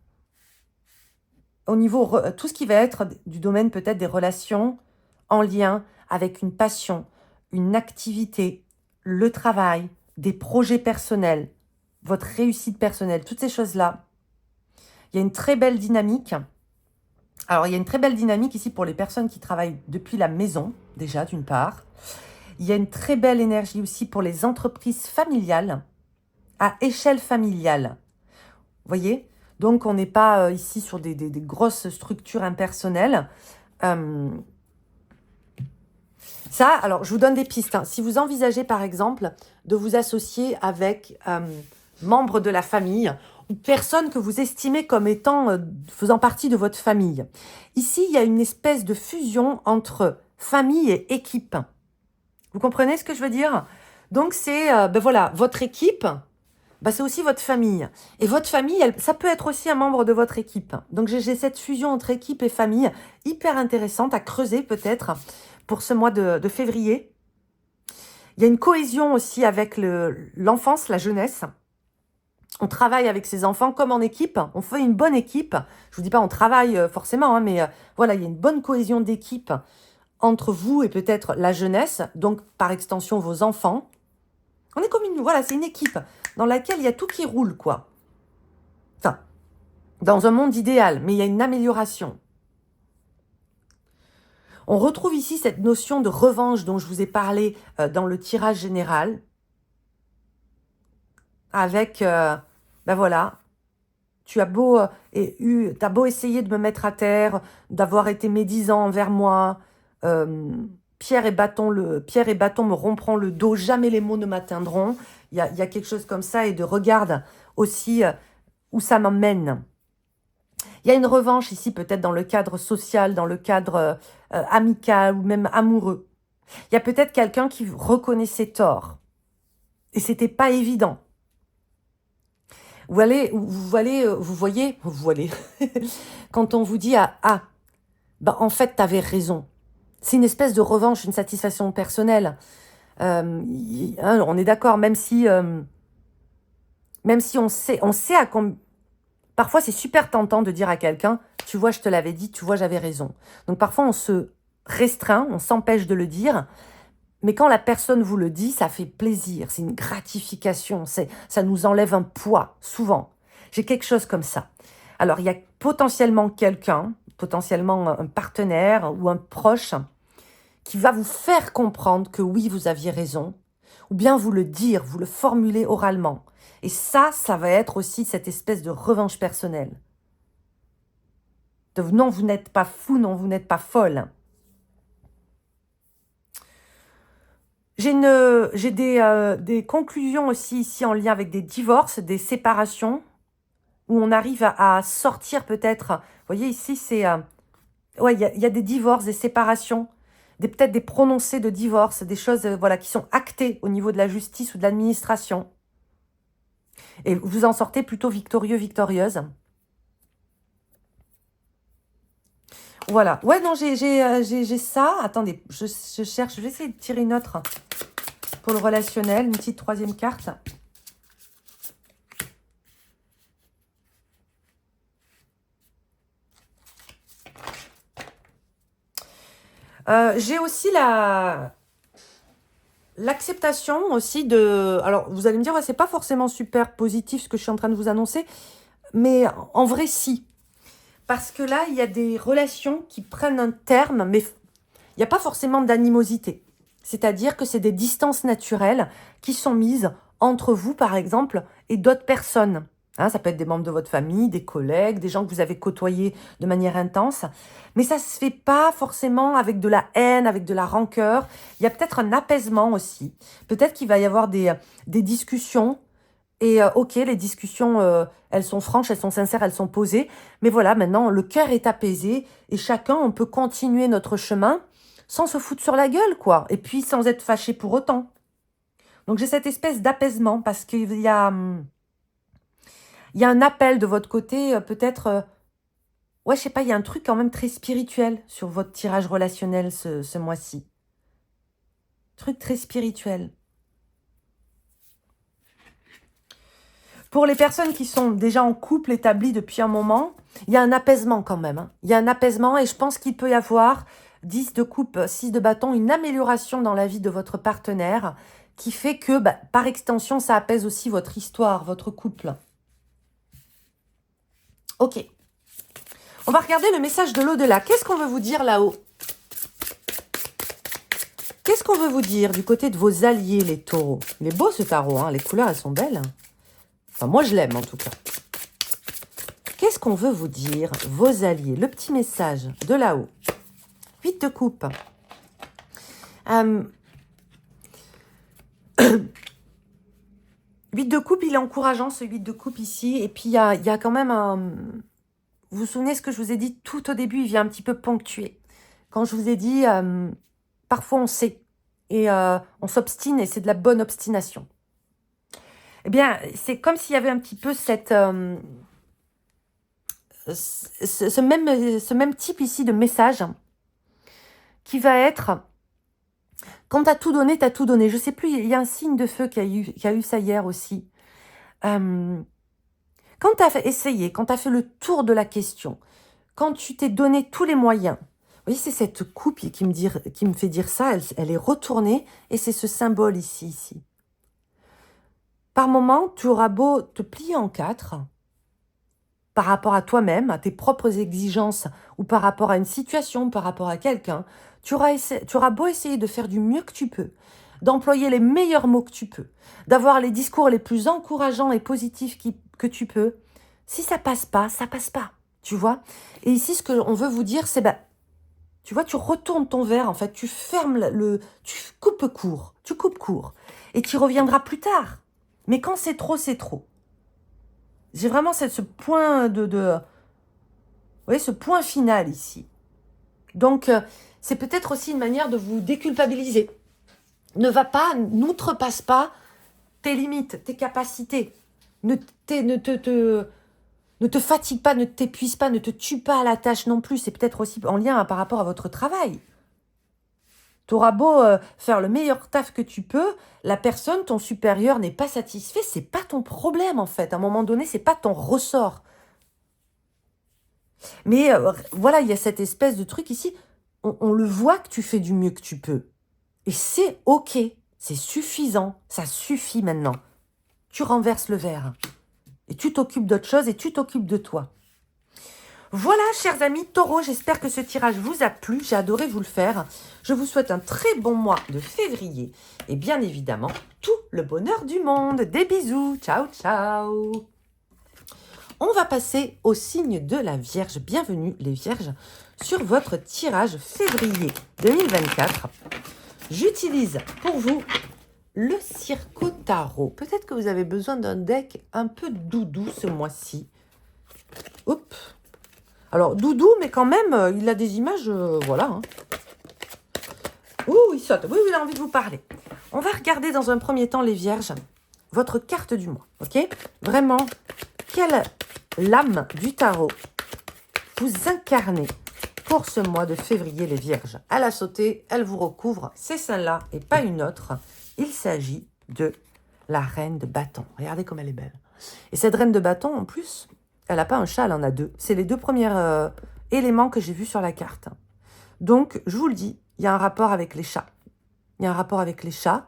Au niveau, tout ce qui va être du domaine peut-être des relations en lien avec une passion, une activité, le travail, des projets personnels, votre réussite personnelle, toutes ces choses-là. Il y a une très belle dynamique. Alors, il y a une très belle dynamique ici pour les personnes qui travaillent depuis la maison, déjà, d'une part. Il y a une très belle énergie aussi pour les entreprises familiales, à échelle familiale. Vous voyez? Donc, on n'est pas ici sur des grosses structures impersonnelles. Ça, alors, je vous donne des pistes. Hein. Si vous envisagez, par exemple, de vous associer avec membres de la famille ou personnes que vous estimez comme étant, faisant partie de votre famille. Ici, il y a une espèce de fusion entre famille et équipe. Vous comprenez ce que je veux dire? Donc, c'est, voilà, votre équipe, c'est aussi votre famille. Et votre famille, ça peut être aussi un membre de votre équipe. Donc, j'ai cette fusion entre équipe et famille hyper intéressante à creuser peut-être pour ce mois de février. Il y a une cohésion aussi avec l'enfance, la jeunesse. On travaille avec ses enfants comme en équipe. On fait une bonne équipe. Je vous dis pas on travaille forcément, hein, mais voilà, il y a une bonne cohésion d'équipe entre vous et peut-être la jeunesse, donc par extension vos enfants. On est comme voilà, c'est une équipe dans laquelle il y a tout qui roule, quoi. Enfin, dans un monde idéal, mais il y a une amélioration. On retrouve ici cette notion de revanche dont je vous ai parlé dans le tirage général, avec, ben voilà, tu as beau, t'as beau essayer de me mettre à terre, d'avoir été médisant envers moi, pierre et bâton me rompront le dos, jamais les mots ne m'atteindront. Il y a quelque chose comme ça, et de regarde aussi où ça m'emmène. Il y a une revanche ici, peut-être dans le cadre social, dans le cadre amical ou même amoureux. Il y a peut-être quelqu'un qui reconnaît ses torts. Et c'était pas évident. Vous voyez, quand on vous dit bah en fait, t'avais raison. C'est une espèce de revanche, une satisfaction personnelle. On est d'accord, même si on sait à combien... Parfois, c'est super tentant de dire à quelqu'un, tu vois, je te l'avais dit, tu vois, j'avais raison. Donc parfois, on se restreint, on s'empêche de le dire, mais quand la personne vous le dit, ça fait plaisir, c'est une gratification, ça nous enlève un poids, souvent. J'ai quelque chose comme ça. Alors, il y a potentiellement quelqu'un, potentiellement un partenaire ou un proche, qui va vous faire comprendre que oui, vous aviez raison, ou bien vous le dire, vous le formuler oralement. Et ça va être aussi cette espèce de revanche personnelle. Non, vous n'êtes pas fou, non, vous n'êtes pas folle. J'ai des conclusions aussi ici en lien avec des divorces, des séparations, où on arrive à sortir peut-être. Vous voyez ici, c'est... ouais, il y a des divorces, des séparations, peut-être des prononcés de divorce, des choses voilà, qui sont actées au niveau de la justice ou de l'administration. Et vous en sortez plutôt victorieux, victorieuse. Voilà. Ouais, non, j'ai ça. Attendez, je cherche. Je vais essayer de tirer une autre pour le relationnel. Une petite troisième carte. J'ai aussi l'acceptation aussi de... Alors, vous allez me dire, ouais, c'est pas forcément super positif ce que je suis en train de vous annoncer, mais en vrai, si. Parce que là, il y a des relations qui prennent un terme, mais il n'y a pas forcément d'animosité. C'est-à-dire que c'est des distances naturelles qui sont mises entre vous, par exemple, et d'autres personnes. Hein, ça peut être des membres de votre famille, des collègues, des gens que vous avez côtoyés de manière intense. Mais ça ne se fait pas forcément avec de la haine, avec de la rancœur. Il y a peut-être un apaisement aussi. Peut-être qu'il va y avoir des discussions. Et ok, les discussions, elles sont franches, elles sont sincères, elles sont posées. Mais voilà, maintenant, le cœur est apaisé. Et chacun, on peut continuer notre chemin sans se foutre sur la gueule, quoi. Et puis, sans être fâché pour autant. Donc, j'ai cette espèce d'apaisement parce qu'il y a... il y a un appel de votre côté, peut-être... ouais, je sais pas, il y a un truc quand même très spirituel sur votre tirage relationnel ce mois-ci. Truc très spirituel. Pour les personnes qui sont déjà en couple établi depuis un moment, il y a un apaisement quand même. Hein. Il y a un apaisement et je pense qu'il peut y avoir 10 de coupe, 6 de bâton, une amélioration dans la vie de votre partenaire qui fait que, bah, par extension, ça apaise aussi votre histoire, votre couple. Ok. On va regarder le message de l'au-delà. Qu'est-ce qu'on veut vous dire là-haut? Qu'est-ce qu'on veut vous dire du côté de vos alliés, les taureaux? Il est beau ce tarot, hein. Les couleurs, elles sont belles. Enfin, moi, je l'aime en tout cas. Qu'est-ce qu'on veut vous dire, vos alliés? Le petit message de là-haut. 8 de coupe. 8 de coupe, il est encourageant ce 8 de coupe ici. Et puis, il y a quand même un... Vous vous souvenez ce que je vous ai dit tout au début, il vient un petit peu ponctuer. Quand je vous ai dit, parfois on sait. Et on s'obstine et c'est de la bonne obstination. Eh bien, c'est comme s'il y avait un petit peu cette... ce même type ici de message qui va être... Quand tu as tout donné, tu as tout donné. Je sais plus, il y a un signe de feu qui a eu ça hier aussi. Quand tu as essayé, quand tu as fait le tour de la question, quand tu t'es donné tous les moyens, vous voyez, c'est cette coupe qui me fait dire ça, elle est retournée, et c'est ce symbole ici. Par moment, tu auras beau te plier en quatre, par rapport à toi-même, à tes propres exigences, ou par rapport à une situation, par rapport à quelqu'un, tu auras beau essayer de faire du mieux que tu peux, d'employer les meilleurs mots que tu peux, d'avoir les discours les plus encourageants et positifs que tu peux. Si ça passe pas, tu vois. Et ici, ce qu'on veut vous dire, c'est, tu vois, tu retournes ton verre, en fait, tu fermes tu coupes court, et tu reviendras plus tard. Mais quand c'est trop, c'est trop. J'ai vraiment ce point vous voyez, ce point final ici. Donc, c'est peut-être aussi une manière de vous déculpabiliser. N'outrepasse pas tes limites, tes capacités. Ne te fatigue pas, ne t'épuise pas, ne te tue pas à la tâche non plus. C'est peut-être aussi en lien par rapport à votre travail. Tu auras beau faire le meilleur taf que tu peux, la personne, ton supérieur, n'est pas satisfait, c'est pas ton problème en fait. À un moment donné, c'est pas ton ressort. Mais voilà, il y a cette espèce de truc ici. On le voit que tu fais du mieux que tu peux. Et c'est OK, c'est suffisant, ça suffit maintenant. Tu renverses le verre. Et tu t'occupes d'autre chose et tu t'occupes de toi. Voilà, chers amis taureaux, j'espère que ce tirage vous a plu. J'ai adoré vous le faire. Je vous souhaite un très bon mois de février. Et bien évidemment, tout le bonheur du monde. Des bisous. Ciao, ciao. On va passer au signe de la Vierge. Bienvenue les Vierges sur votre tirage février 2024. J'utilise pour vous le Circo Tarot. Peut-être que vous avez besoin d'un deck un peu doudou ce mois-ci. Oups. Alors, doudou, mais quand même, il a des images, voilà. Hein. Ouh, il saute. Oui, il a envie de vous parler. On va regarder dans un premier temps, les Vierges, votre carte du mois, ok? Vraiment, quelle lame du tarot vous incarnez pour ce mois de février, les Vierges? Elle a sauté, elle vous recouvre, c'est celle-là et pas une autre. Il s'agit de la reine de bâton. Regardez comme elle est belle. Et cette reine de bâton, en plus, elle n'a pas un chat, elle en a deux. C'est les deux premiers éléments que j'ai vus sur la carte. Donc, je vous le dis, il y a un rapport avec les chats. Il y a un rapport avec les chats.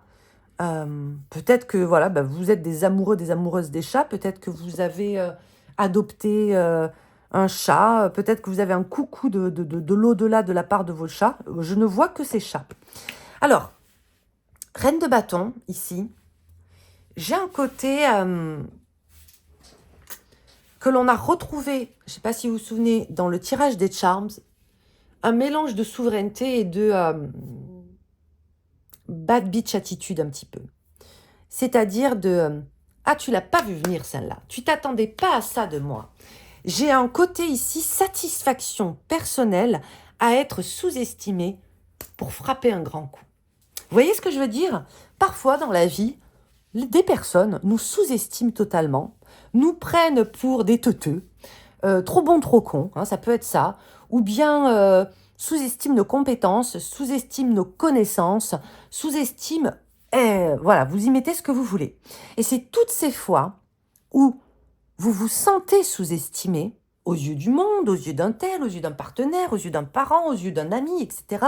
Peut-être que voilà, vous êtes des amoureux, des amoureuses des chats. Peut-être que vous avez adopté un chat. Peut-être que vous avez un coucou de l'au-delà de la part de vos chats. Je ne vois que ces chats. Alors, reine de bâton, ici, j'ai un côté que l'on a retrouvé, je ne sais pas si vous vous souvenez, dans le tirage des Charms, un mélange de souveraineté et de bad bitch attitude un petit peu. C'est-à-dire de ah, tu l'as pas vu venir celle-là, tu t'attendais pas à ça de moi. J'ai un côté ici, satisfaction personnelle à être sous-estimé pour frapper un grand coup. Vous voyez ce que je veux dire? Parfois dans la vie, des personnes nous sous-estiment totalement, nous prennent pour des teuteux, trop bons, trop cons, hein, ça peut être ça, ou bien sous-estiment nos compétences, sous-estiment nos connaissances, sous-estiment, voilà, vous y mettez ce que vous voulez. Et c'est toutes ces fois où vous vous sentez sous-estimé aux yeux du monde, aux yeux d'un tel, aux yeux d'un partenaire, aux yeux d'un parent, aux yeux d'un ami, etc.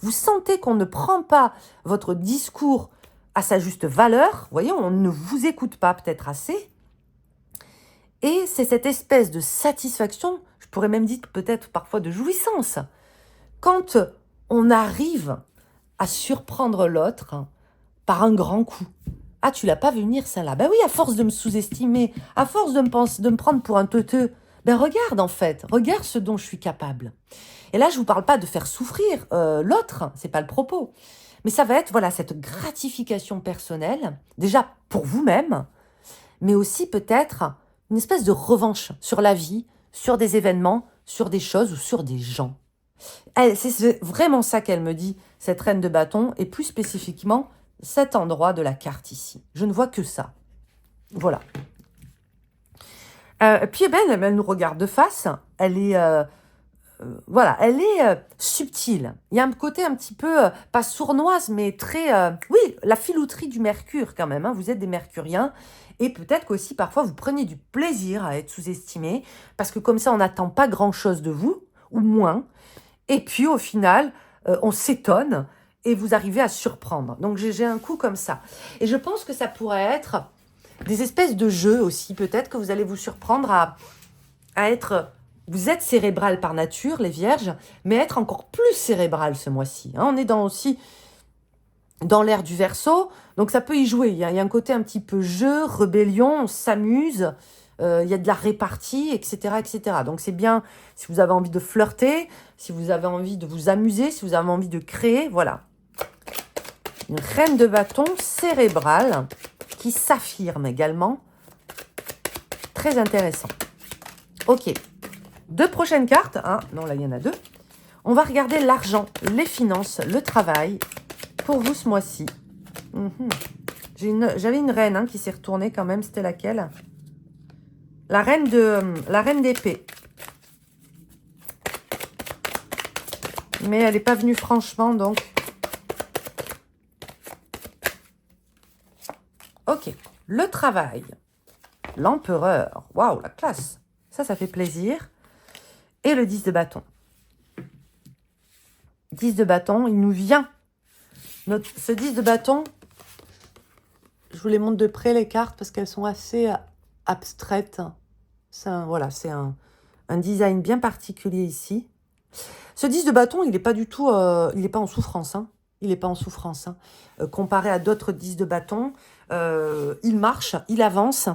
Vous sentez qu'on ne prend pas votre discours à sa juste valeur, vous voyez, on ne vous écoute pas peut-être assez. Et c'est cette espèce de satisfaction, je pourrais même dire peut-être parfois de jouissance, quand on arrive à surprendre l'autre par un grand coup. Ah, tu l'as pas vu venir, celle-là. Ben oui, à force de me sous-estimer, à force de me prendre pour un teuteux, ben regarde en fait, regarde ce dont je suis capable. Et là, je vous parle pas de faire souffrir l'autre, c'est pas le propos. Mais ça va être, voilà, cette gratification personnelle, déjà pour vous-même, mais aussi peut-être une espèce de revanche sur la vie, sur des événements, sur des choses ou sur des gens. C'est vraiment ça qu'elle me dit, cette reine de bâton, et plus spécifiquement, cet endroit de la carte ici. Je ne vois que ça. Voilà. Puis elle nous regarde de face. Elle est... voilà, elle est subtile. Il y a un côté un petit peu, pas sournoise, mais très... oui, la filouterie du mercure quand même. Hein. Vous êtes des mercuriens. Et peut-être qu'aussi, parfois, vous prenez du plaisir à être sous-estimé. Parce que comme ça, on n'attend pas grand-chose de vous, ou moins. Et puis, au final, on s'étonne et vous arrivez à surprendre. Donc, j'ai un coup comme ça. Et je pense que ça pourrait être des espèces de jeux aussi. Peut-être que vous allez vous surprendre à être... Vous êtes cérébral par nature, les vierges, mais être encore plus cérébral ce mois-ci. Hein. On est aussi dans l'ère du Verseau, donc ça peut y jouer. Il y a un côté un petit peu jeu, rébellion, on s'amuse, il y a de la répartie, etc., etc. Donc c'est bien si vous avez envie de flirter, si vous avez envie de vous amuser, si vous avez envie de créer, voilà. Une reine de bâton cérébrale qui s'affirme également. Très intéressant. Ok. 2 prochaines cartes. Ah, non, là, il y en a 2. On va regarder l'argent, les finances, le travail pour vous ce mois-ci. J'avais une reine qui s'est retournée quand même. C'était laquelle? La reine d'épée. Mais elle n'est pas venue franchement, donc... Ok. Le travail. L'empereur. Waouh, la classe. Ça fait plaisir. Et le 10 de bâton. 10 de bâton, il nous vient. Ce 10 de bâton, je vous les montre de près les cartes parce qu'elles sont assez abstraites. C'est un design bien particulier ici. Ce 10 de bâton, il n'est pas du tout, il n'est pas en souffrance. Il n'est pas en souffrance. Comparé à d'autres 10 de bâton, il marche, il avance.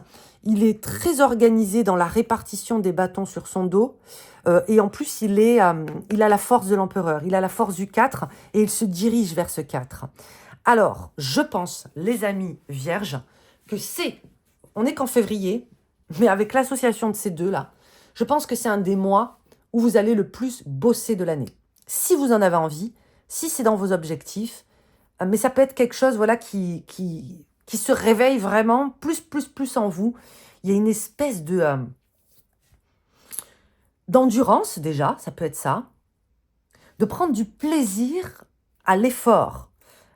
Il est très organisé dans la répartition des bâtons sur son dos. Et en plus, il a la force de l'empereur. Il a la force du 4 et il se dirige vers ce 4. Alors, je pense, les amis vierges, que on n'est qu'en février, mais avec l'association de ces deux-là, je pense que c'est un des mois où vous allez le plus bosser de l'année. Si vous en avez envie, si c'est dans vos objectifs, mais ça peut être quelque chose qui se réveille vraiment plus en vous. Il y a une espèce d'endurance déjà, ça peut être ça, de prendre du plaisir à l'effort.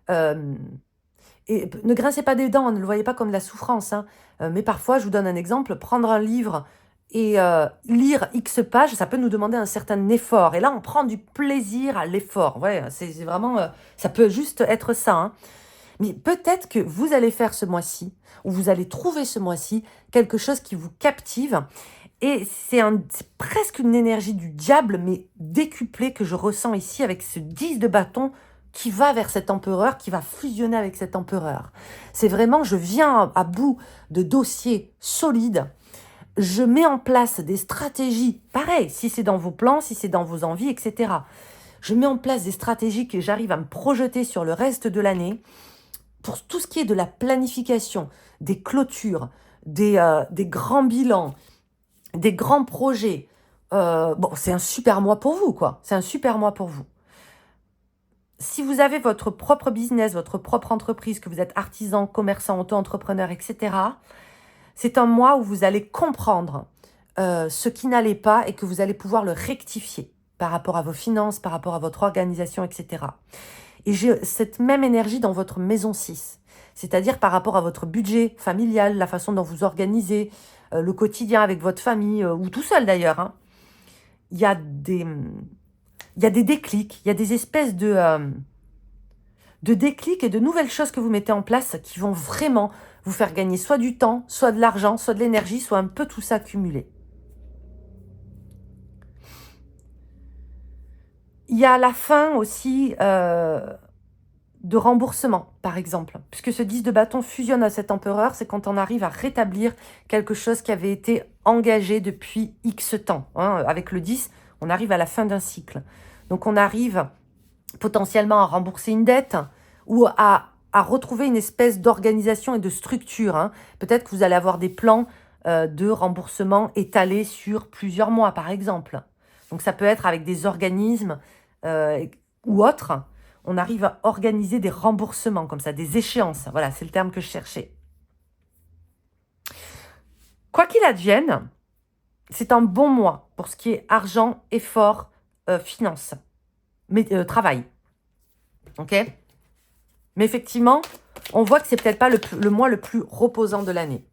Et ne grincez pas des dents, ne le voyez pas comme de la souffrance. Mais parfois, je vous donne un exemple, prendre un livre et lire X pages, ça peut nous demander un certain effort. Et là, on prend du plaisir à l'effort. Ouais, c'est vraiment, ça peut juste être ça. Mais peut-être que vous allez faire ce mois-ci, ou vous allez trouver ce mois-ci quelque chose qui vous captive. Et c'est presque une énergie du diable, mais décuplée que je ressens ici avec ce 10 de bâton qui va vers cet empereur, qui va fusionner avec cet empereur. C'est vraiment, je viens à bout de dossiers solides. Je mets en place des stratégies, pareil, si c'est dans vos plans, si c'est dans vos envies, etc. Je mets en place des stratégies que j'arrive à me projeter sur le reste de l'année pour tout ce qui est de la planification, des clôtures, des grands bilans, des grands projets. Bon, c'est un super mois pour vous, quoi. C'est un super mois pour vous. Si vous avez votre propre business, votre propre entreprise, que vous êtes artisan, commerçant, auto-entrepreneur, etc., c'est un mois où vous allez comprendre ce qui n'allait pas et que vous allez pouvoir le rectifier par rapport à vos finances, par rapport à votre organisation, etc. Et j'ai cette même énergie dans votre maison 6, c'est-à-dire par rapport à votre budget familial, la façon dont vous organisez, le quotidien avec votre famille, ou tout seul d'ailleurs. Il y a des déclics, il y a des espèces de déclics et de nouvelles choses que vous mettez en place qui vont vraiment vous faire gagner soit du temps, soit de l'argent, soit de l'énergie, soit un peu tout ça cumulé. Il y a la fin aussi de remboursement, par exemple. Puisque ce 10 de bâton fusionne à cet empereur, c'est quand on arrive à rétablir quelque chose qui avait été engagé depuis X temps. Avec le 10, on arrive à la fin d'un cycle. Donc on arrive potentiellement à rembourser une dette ou à retrouver une espèce d'organisation et de structure. Peut-être que vous allez avoir des plans de remboursement étalés sur plusieurs mois, par exemple. Donc ça peut être avec des organismes ou autres. On arrive à organiser des remboursements comme ça, des échéances. Voilà, c'est le terme que je cherchais. Quoi qu'il advienne, c'est un bon mois pour ce qui est argent, effort, finance, travail. Ok ? Mais effectivement, on voit que c'est peut-être pas le mois le plus reposant de l'année.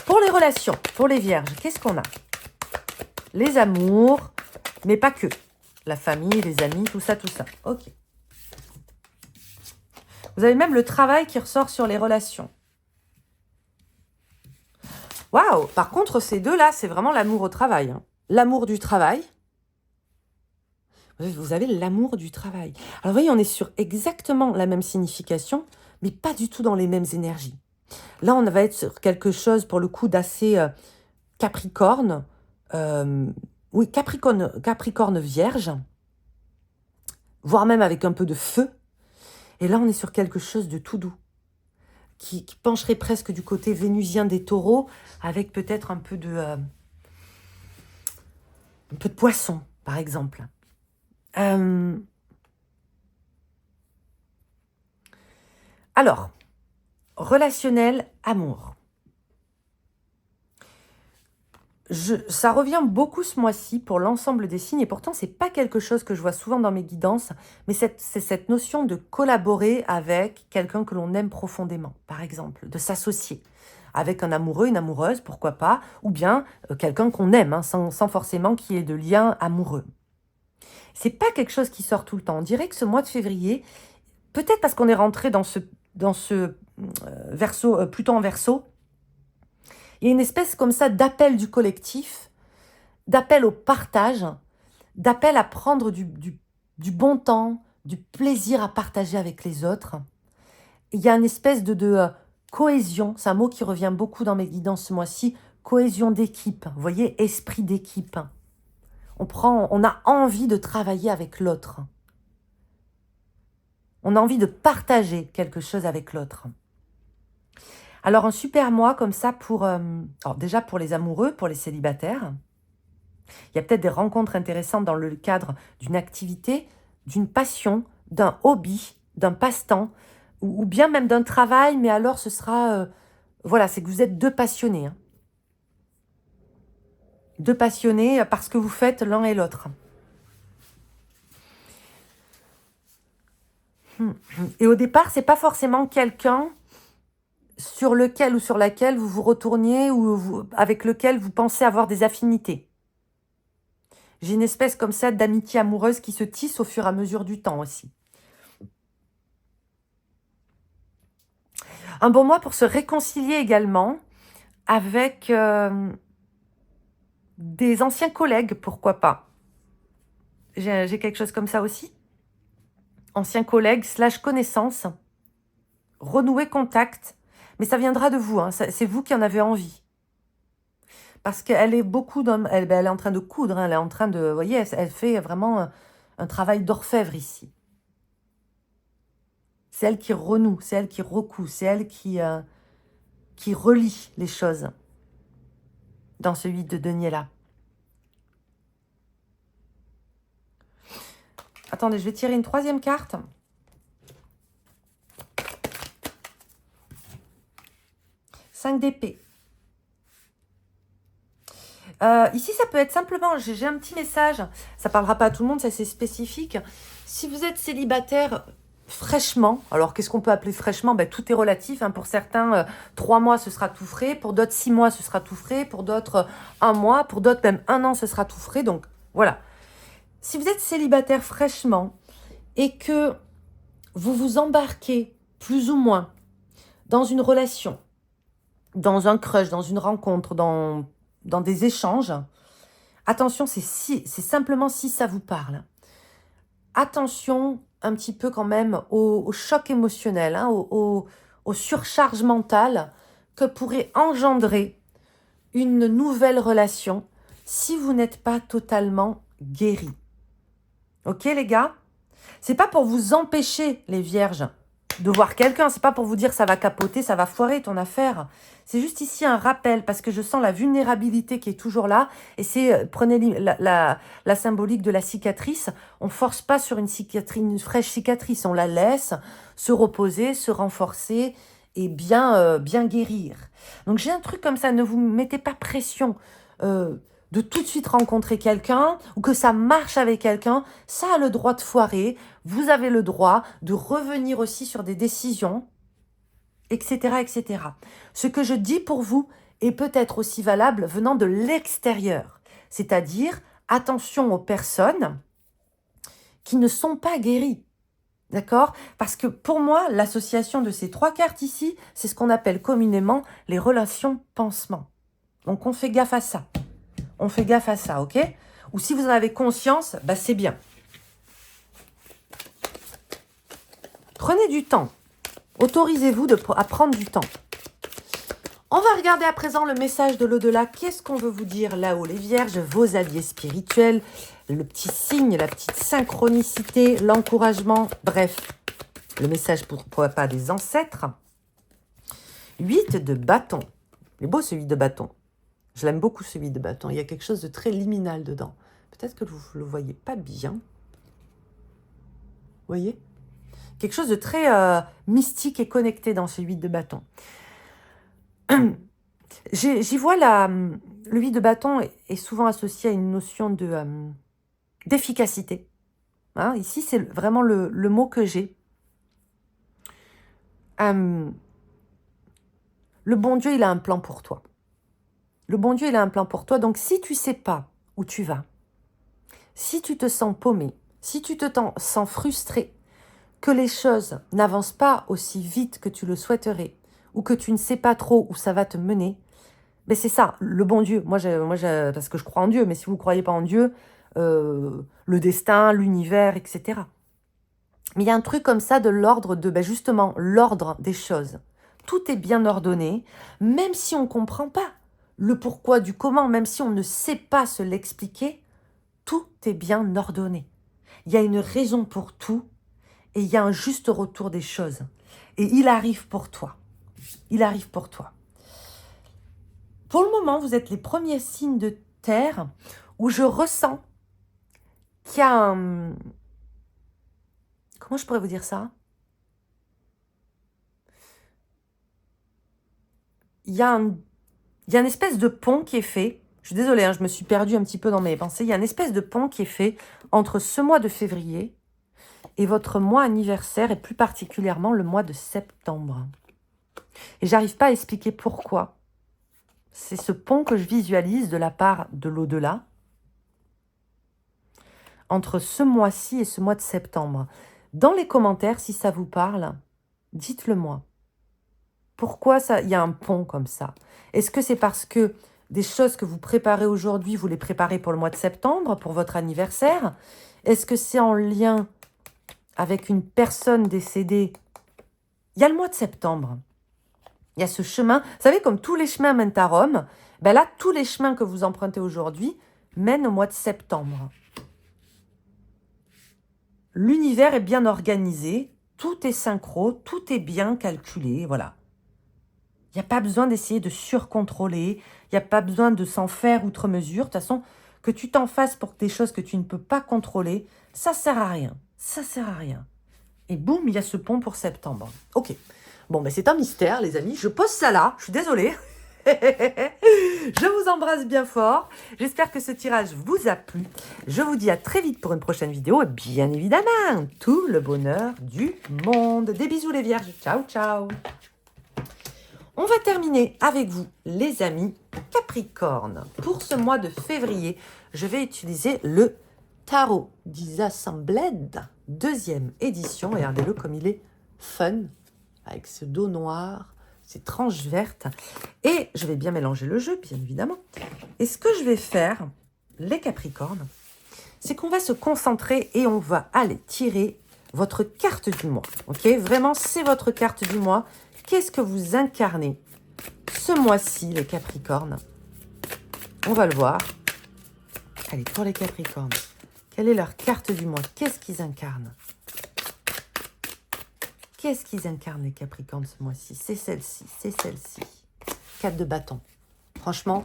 Pour les relations, pour les vierges, qu'est-ce qu'on a? Les amours, mais pas que. La famille, les amis, tout ça. Ok. Vous avez même le travail qui ressort sur les relations. Waouh! Par contre, ces deux-là, c'est vraiment l'amour au travail, hein. L'amour du travail. Vous avez l'amour du travail. Alors, vous voyez, on est sur exactement la même signification, mais pas du tout dans les mêmes énergies. Là, on va être sur quelque chose, pour le coup, d'assez Capricorne. Oui, Capricorne vierge, voire même avec un peu de feu. Et là, on est sur quelque chose de tout doux, qui pencherait presque du côté vénusien des taureaux, avec peut-être un peu de poisson, par exemple. Alors, relationnel, amour. Ça revient beaucoup ce mois-ci pour l'ensemble des signes, et pourtant, c'est pas quelque chose que je vois souvent dans mes guidances, mais c'est cette notion de collaborer avec quelqu'un que l'on aime profondément, par exemple, de s'associer avec un amoureux, une amoureuse, pourquoi pas, ou bien quelqu'un qu'on aime, hein, sans forcément qu'il y ait de lien amoureux. C'est pas quelque chose qui sort tout le temps. On dirait que ce mois de février, peut-être parce qu'on est rentré dans ce verso, Pluton en verso, il y a une espèce comme ça d'appel du collectif, d'appel au partage, d'appel à prendre du bon temps, du plaisir à partager avec les autres. Il y a une espèce de cohésion, c'est un mot qui revient beaucoup dans mes guidances ce mois-ci, cohésion d'équipe, vous voyez, esprit d'équipe. On a envie de travailler avec l'autre. On a envie de partager quelque chose avec l'autre. Alors, un super mois comme ça pour... alors déjà pour les amoureux, pour les célibataires. Il y a peut-être des rencontres intéressantes dans le cadre d'une activité, d'une passion, d'un hobby, d'un passe-temps, ou bien même d'un travail, mais alors ce sera... voilà, c'est que vous êtes deux passionnés. Hein. Deux passionnés parce que vous faites l'un et l'autre. Et au départ, c'est pas forcément quelqu'un sur lequel ou sur laquelle vous vous retourniez ou avec lequel vous pensez avoir des affinités. J'ai une espèce comme ça d'amitié amoureuse qui se tisse au fur et à mesure du temps aussi. Un bon mois pour se réconcilier également avec des anciens collègues, pourquoi pas. J'ai quelque chose comme ça aussi. Anciens collègues / connaissances. Renouer contact. Mais ça viendra de vous, hein, c'est vous qui en avez envie. Parce qu'elle est beaucoup elle est en train de coudre, hein, elle est en train de... Vous voyez, elle fait vraiment un travail d'orfèvre ici. C'est elle qui renoue, c'est elle qui recoue, c'est elle qui relie les choses dans ce 8 de denier-là. Attendez, je vais tirer une troisième carte. Cinq d'épée. Ici, ça peut être simplement, j'ai un petit message, ça parlera pas à tout le monde, ça c'est spécifique. Si vous êtes célibataire fraîchement, alors qu'est-ce qu'on peut appeler fraîchement? Tout est relatif, hein. Pour certains, 3 mois, ce sera tout frais. Pour d'autres, 6 mois, ce sera tout frais. Pour d'autres, 1 mois. Pour d'autres, même 1 an, ce sera tout frais. Donc, voilà. Si vous êtes célibataire fraîchement et que vous vous embarquez plus ou moins dans une relation, dans un crush, dans une rencontre, dans des échanges, attention, c'est simplement si ça vous parle. Attention un petit peu quand même au choc émotionnel, hein, aux surcharges mentales que pourrait engendrer une nouvelle relation si vous n'êtes pas totalement guéri. Ok les gars? C'est pas pour vous empêcher, les vierges, de voir quelqu'un. C'est pas pour vous dire ça va capoter, ça va foirer ton affaire. C'est juste ici un rappel parce que je sens la vulnérabilité qui est toujours là. Et c'est, prenez la symbolique de la cicatrice. On force pas sur une fraîche cicatrice. On la laisse se reposer, se renforcer et bien guérir. Donc j'ai un truc comme ça. Ne vous mettez pas pression de tout de suite rencontrer quelqu'un ou que ça marche avec quelqu'un. Ça a le droit de foirer. Vous avez le droit de revenir aussi sur des décisions, etc., etc. Ce que je dis pour vous est peut-être aussi valable venant de l'extérieur. C'est-à-dire, attention aux personnes qui ne sont pas guéries. D'accord? Parce que pour moi, l'association de ces 3 cartes ici, c'est ce qu'on appelle communément les relations pansement. Donc, on fait gaffe à ça. On fait gaffe à ça, ok? Ou si vous en avez conscience, bah, c'est bien. Prenez du temps. Autorisez-vous à prendre du temps. On va regarder à présent le message de l'au-delà. Qu'est-ce qu'on veut vous dire là-haut, les vierges, vos alliés spirituels, le petit signe, la petite synchronicité, l'encouragement, bref, le message pourquoi pas des ancêtres. 8 de bâton. Il est beau ce 8 de bâton. Je l'aime beaucoup ce 8 de bâton. Il y a quelque chose de très liminal dedans. Peut-être que vous ne le voyez pas bien. Vous voyez? Quelque chose de très mystique et connecté dans ce 8 de bâton. J'y vois le 8 de bâton est souvent associé à une notion d'efficacité. Hein, ici, c'est vraiment le mot que j'ai. Le bon Dieu, il a un plan pour toi. Le bon Dieu, il a un plan pour toi. Donc, si tu ne sais pas où tu vas, si tu te sens paumé, si tu te sens frustré, que les choses n'avancent pas aussi vite que tu le souhaiterais, ou que tu ne sais pas trop où ça va te mener, ben c'est ça, le bon Dieu. Moi, parce que je crois en Dieu, mais si vous ne croyez pas en Dieu, le destin, l'univers, etc. Mais il y a un truc comme ça de l'ordre de, ben justement, l'ordre des choses. Tout est bien ordonné, même si on ne comprend pas le pourquoi du comment, même si on ne sait pas se l'expliquer, tout est bien ordonné. Il y a une raison pour tout et il y a un juste retour des choses. Et il arrive pour toi. Il arrive pour toi. Pour le moment, vous êtes les premiers signes de terre où je ressens qu'il y a un... Comment je pourrais vous dire ça? Il y a une espèce de pont qui est fait. Je suis désolée, hein, je me suis perdue un petit peu dans mes pensées. Il y a une espèce de pont qui est fait entre ce mois de février et votre mois anniversaire, et plus particulièrement le mois de septembre. Et j'arrive pas à expliquer pourquoi. C'est ce pont que je visualise de la part de l'au-delà entre ce mois-ci et ce mois de septembre. Dans les commentaires, si ça vous parle, dites-le moi. Pourquoi il y a un pont comme ça? Est-ce que c'est parce que des choses que vous préparez aujourd'hui, vous les préparez pour le mois de septembre, pour votre anniversaire? Est-ce que c'est en lien avec une personne décédée? Il y a le mois de septembre. Il y a ce chemin. Vous savez, comme tous les chemins mènent à Rome, ben là, tous les chemins que vous empruntez aujourd'hui mènent au mois de septembre. L'univers est bien organisé, tout est synchro, tout est bien calculé, voilà. Il n'y a pas besoin d'essayer de surcontrôler, il n'y a pas besoin de s'en faire outre mesure. De toute façon, que tu t'en fasses pour des choses que tu ne peux pas contrôler, ça ne sert à rien. Ça ne sert à rien. Et boum, il y a ce pont pour septembre. Ok. Bon, ben c'est un mystère, les amis. Je pose ça là. Je suis désolée. Je vous embrasse bien fort. J'espère que ce tirage vous a plu. Je vous dis à très vite pour une prochaine vidéo. Et bien évidemment, tout le bonheur du monde. Des bisous les vierges. Ciao, ciao. On va terminer avec vous, les amis Capricorne. Pour ce mois de février, je vais utiliser le Tarot d'Isassembled, 2e édition. Regardez-le comme il est fun, avec ce dos noir, ces tranches vertes. Et je vais bien mélanger le jeu, bien évidemment. Et ce que je vais faire, les Capricornes, c'est qu'on va se concentrer et on va aller tirer votre carte du mois. Ok, vraiment, c'est votre carte du mois. Qu'est-ce que vous incarnez ce mois-ci, les Capricornes? On va le voir. Allez, pour les Capricornes, quelle est leur carte du mois? Qu'est-ce qu'ils incarnent? Qu'est-ce qu'ils incarnent, les Capricornes, ce mois-ci? C'est celle-ci, c'est celle-ci. 4 de bâton. Franchement,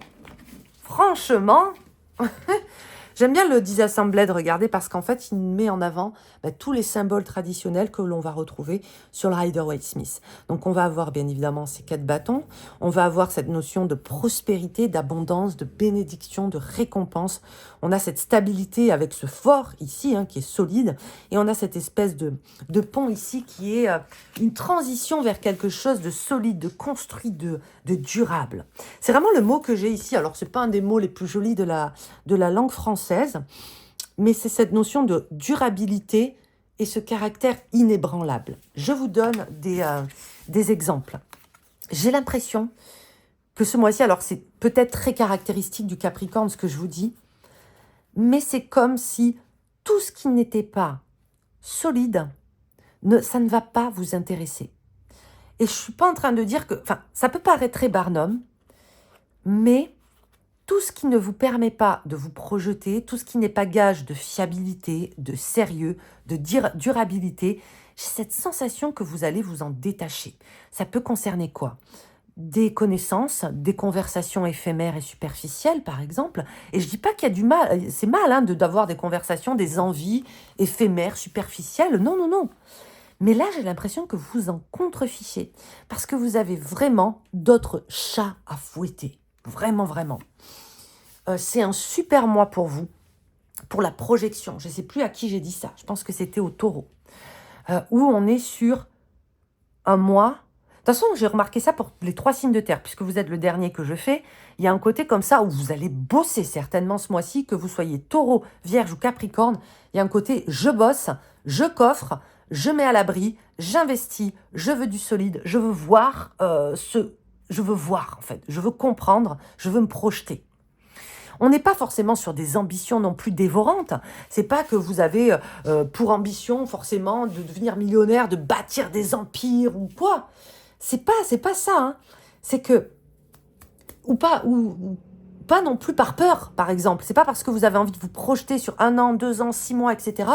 j'aime bien le Disassembled, regardez, parce qu'en fait, il met en avant tous les symboles traditionnels que l'on va retrouver sur le Rider-Waite-Smith. Donc, on va avoir bien évidemment ces 4 bâtons. On va avoir cette notion de prospérité, d'abondance, de bénédiction, de récompense. On a cette stabilité avec ce fort ici, qui est solide. Et on a cette espèce de pont ici qui est une transition vers quelque chose de solide, de construit, de durable. C'est vraiment le mot que j'ai ici. Alors, ce n'est pas un des mots les plus jolis de la langue française, mais c'est cette notion de durabilité et ce caractère inébranlable. Je vous donne des exemples. J'ai l'impression que ce mois-ci, alors c'est peut-être très caractéristique du Capricorne ce que je vous dis, mais c'est comme si tout ce qui n'était pas solide, ça ne va pas vous intéresser. Et je ne suis pas en train de dire que... Enfin, ça peut paraître très Barnum, mais tout ce qui ne vous permet pas de vous projeter, tout ce qui n'est pas gage de fiabilité, de sérieux, de durabilité, j'ai cette sensation que vous allez vous en détacher. Ça peut concerner quoi? Des connaissances, des conversations éphémères et superficielles, par exemple. Et je dis pas qu'il y a du mal, c'est mal hein, d'avoir des conversations, des envies éphémères, superficielles. Non, non, non. Mais là, j'ai l'impression que vous vous en contrefichez. Parce que vous avez vraiment d'autres chats à fouetter. Vraiment, vraiment. C'est un super mois pour vous, pour la projection. Je ne sais plus à qui j'ai dit ça. Je pense que c'était au Taureau. Où on est sur un mois. De toute façon, j'ai remarqué ça pour les 3 signes de terre, puisque vous êtes le dernier que je fais. Il y a un côté comme ça où vous allez bosser certainement ce mois-ci, que vous soyez Taureau, Vierge ou Capricorne. Il y a un côté je bosse, je coffre, je mets à l'abri, j'investis, je veux du solide, je veux voir je veux voir en fait, je veux comprendre, je veux me projeter. On n'est pas forcément sur des ambitions non plus dévorantes. C'est pas que vous avez pour ambition forcément de devenir millionnaire, de bâtir des empires ou quoi. C'est pas ça. Hein. C'est que ou pas non plus par peur, par exemple. C'est pas parce que vous avez envie de vous projeter sur 1 an, 2 ans, 6 mois, etc.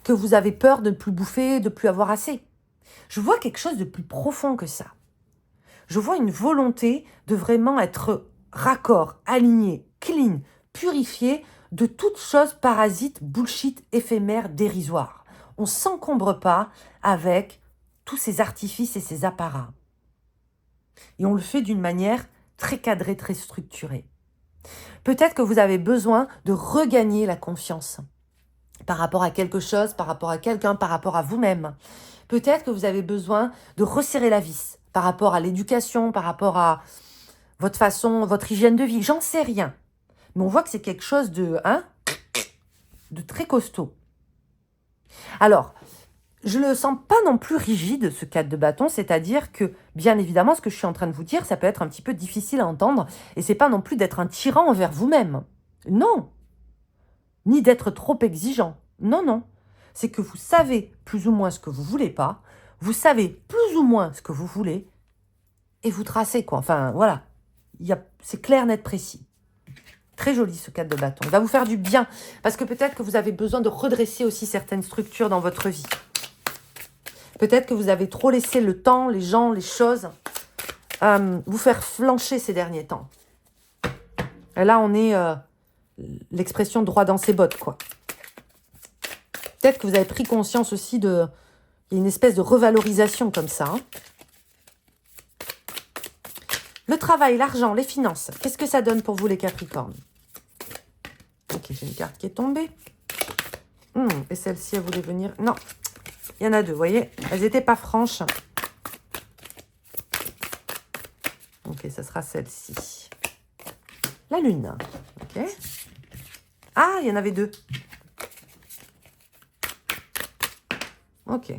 que vous avez peur de ne plus bouffer, de ne plus avoir assez. Je vois quelque chose de plus profond que ça. Je vois une volonté de vraiment être raccord, aligné, clean, purifié de toute chose parasite, bullshit, éphémère, dérisoire. On ne s'encombre pas avec tous ces artifices et ces apparats. Et on le fait d'une manière très cadrée, très structurée. Peut-être que vous avez besoin de regagner la confiance par rapport à quelque chose, par rapport à quelqu'un, par rapport à vous-même. Peut-être que vous avez besoin de resserrer la vis par rapport à l'éducation, par rapport à votre façon, votre hygiène de vie. J'en sais rien. Mais on voit que c'est quelque chose de très costaud. Alors, je ne le sens pas non plus rigide, ce 4 de bâton, c'est-à-dire que, bien évidemment, ce que je suis en train de vous dire, ça peut être un petit peu difficile à entendre, et c'est pas non plus d'être un tyran envers vous-même. Non. Ni d'être trop exigeant. Non, non. C'est que vous savez plus ou moins ce que vous voulez pas, vous savez plus ou moins ce que vous voulez, et vous tracez, quoi. Enfin, voilà. C'est clair, net, précis. Très joli, ce 4 de bâton. Il va vous faire du bien, parce que peut-être que vous avez besoin de redresser aussi certaines structures dans votre vie. Peut-être que vous avez trop laissé le temps, les gens, les choses, vous faire flancher ces derniers temps. Et là, on est l'expression droit dans ses bottes, quoi. Peut-être que vous avez pris conscience aussi il y a une espèce de revalorisation comme ça. Hein. Le travail, l'argent, les finances, qu'est-ce que ça donne pour vous les Capricornes? Ok, j'ai une carte qui est tombée. Et celle-ci, elle voulait venir... Non, il y en a 2, vous voyez? Elles n'étaient pas franches. Ok, ça sera celle-ci. La lune. Ok. Ah, il y en avait 2. Ok.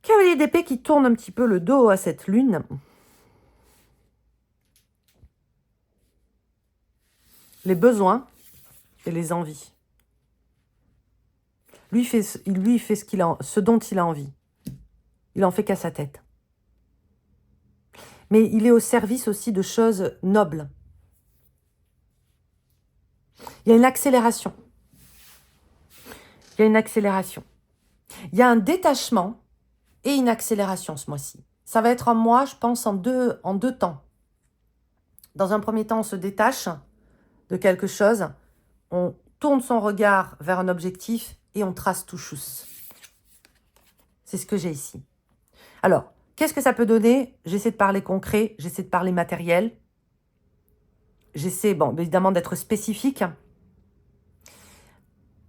Cavalier d'épée qui tourne un petit peu le dos à cette lune. Les besoins et les envies. Lui, il fait ce dont il a envie. Il en fait qu'à sa tête. Mais il est au service aussi de choses nobles. Il y a une accélération. Il y a une accélération. Il y a un détachement et une accélération ce mois-ci. Ça va être un mois, je pense, en deux temps. Dans un premier temps, on se détache de quelque chose, on tourne son regard vers un objectif et on trace tout chousse. C'est ce que j'ai ici. Alors, qu'est-ce que ça peut donner? J'essaie de parler concret, j'essaie de parler matériel. J'essaie, bon, évidemment, d'être spécifique.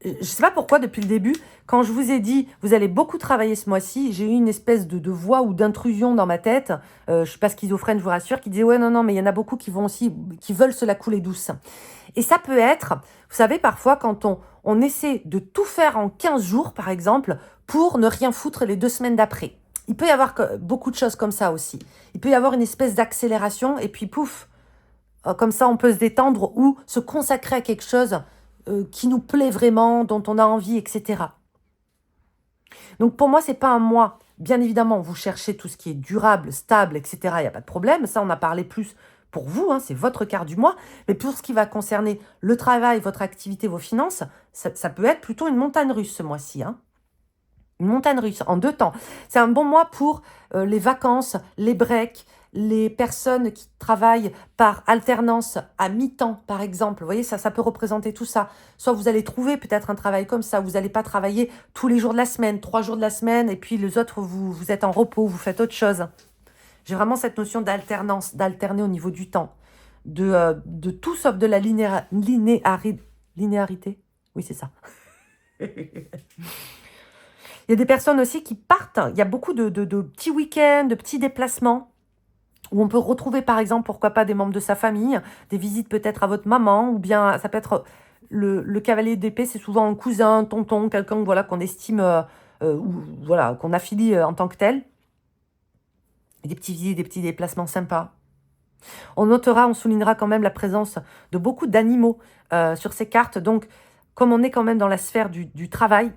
Je ne sais pas pourquoi, depuis le début, quand je vous ai dit, vous allez beaucoup travailler ce mois-ci, j'ai eu une espèce de voix ou d'intrusion dans ma tête, je ne suis pas schizophrène, je vous rassure, qui disait, ouais, non, mais il y en a beaucoup qui veulent se la couler douce. Et ça peut être, vous savez, parfois, quand on essaie de tout faire en 15 jours, par exemple, pour ne rien foutre les 2 semaines d'après. Il peut y avoir beaucoup de choses comme ça aussi. Il peut y avoir une espèce d'accélération et puis pouf, comme ça on peut se détendre ou se consacrer à quelque chose qui nous plaît vraiment, dont on a envie, etc. Donc pour moi, c'est pas un mois. Bien évidemment, vous cherchez tout ce qui est durable, stable, etc. Il n'y a pas de problème. Ça, on a parlé plus pour vous, hein, c'est votre quart du mois. Mais pour ce qui va concerner le travail, votre activité, vos finances, ça peut être plutôt une montagne russe ce mois-ci. Hein. Une montagne russe en 2 temps. C'est un bon mois pour les vacances, les breaks, les personnes qui travaillent par alternance à mi-temps, par exemple. Vous voyez, ça peut représenter tout ça. Soit vous allez trouver peut-être un travail comme ça, vous n'allez pas travailler tous les jours de la semaine, 3 jours de la semaine, et puis les autres, vous êtes en repos, vous faites autre chose. J'ai vraiment cette notion d'alternance, d'alterner au niveau du temps, de tout sauf de la linéarité. Oui, c'est ça. Il y a des personnes aussi qui partent. Il y a beaucoup de petits week-ends, de petits déplacements où on peut retrouver, par exemple, pourquoi pas des membres de sa famille, des visites peut-être à votre maman, ou bien ça peut être le cavalier d'épée, c'est souvent un cousin, un tonton, quelqu'un voilà, qu'on estime, ou voilà, qu'on affilie en tant que tel. Et des petits visites, des petits déplacements sympas. On notera, on soulignera quand même la présence de beaucoup d'animaux sur ces cartes. Donc, comme on est quand même dans la sphère du travail,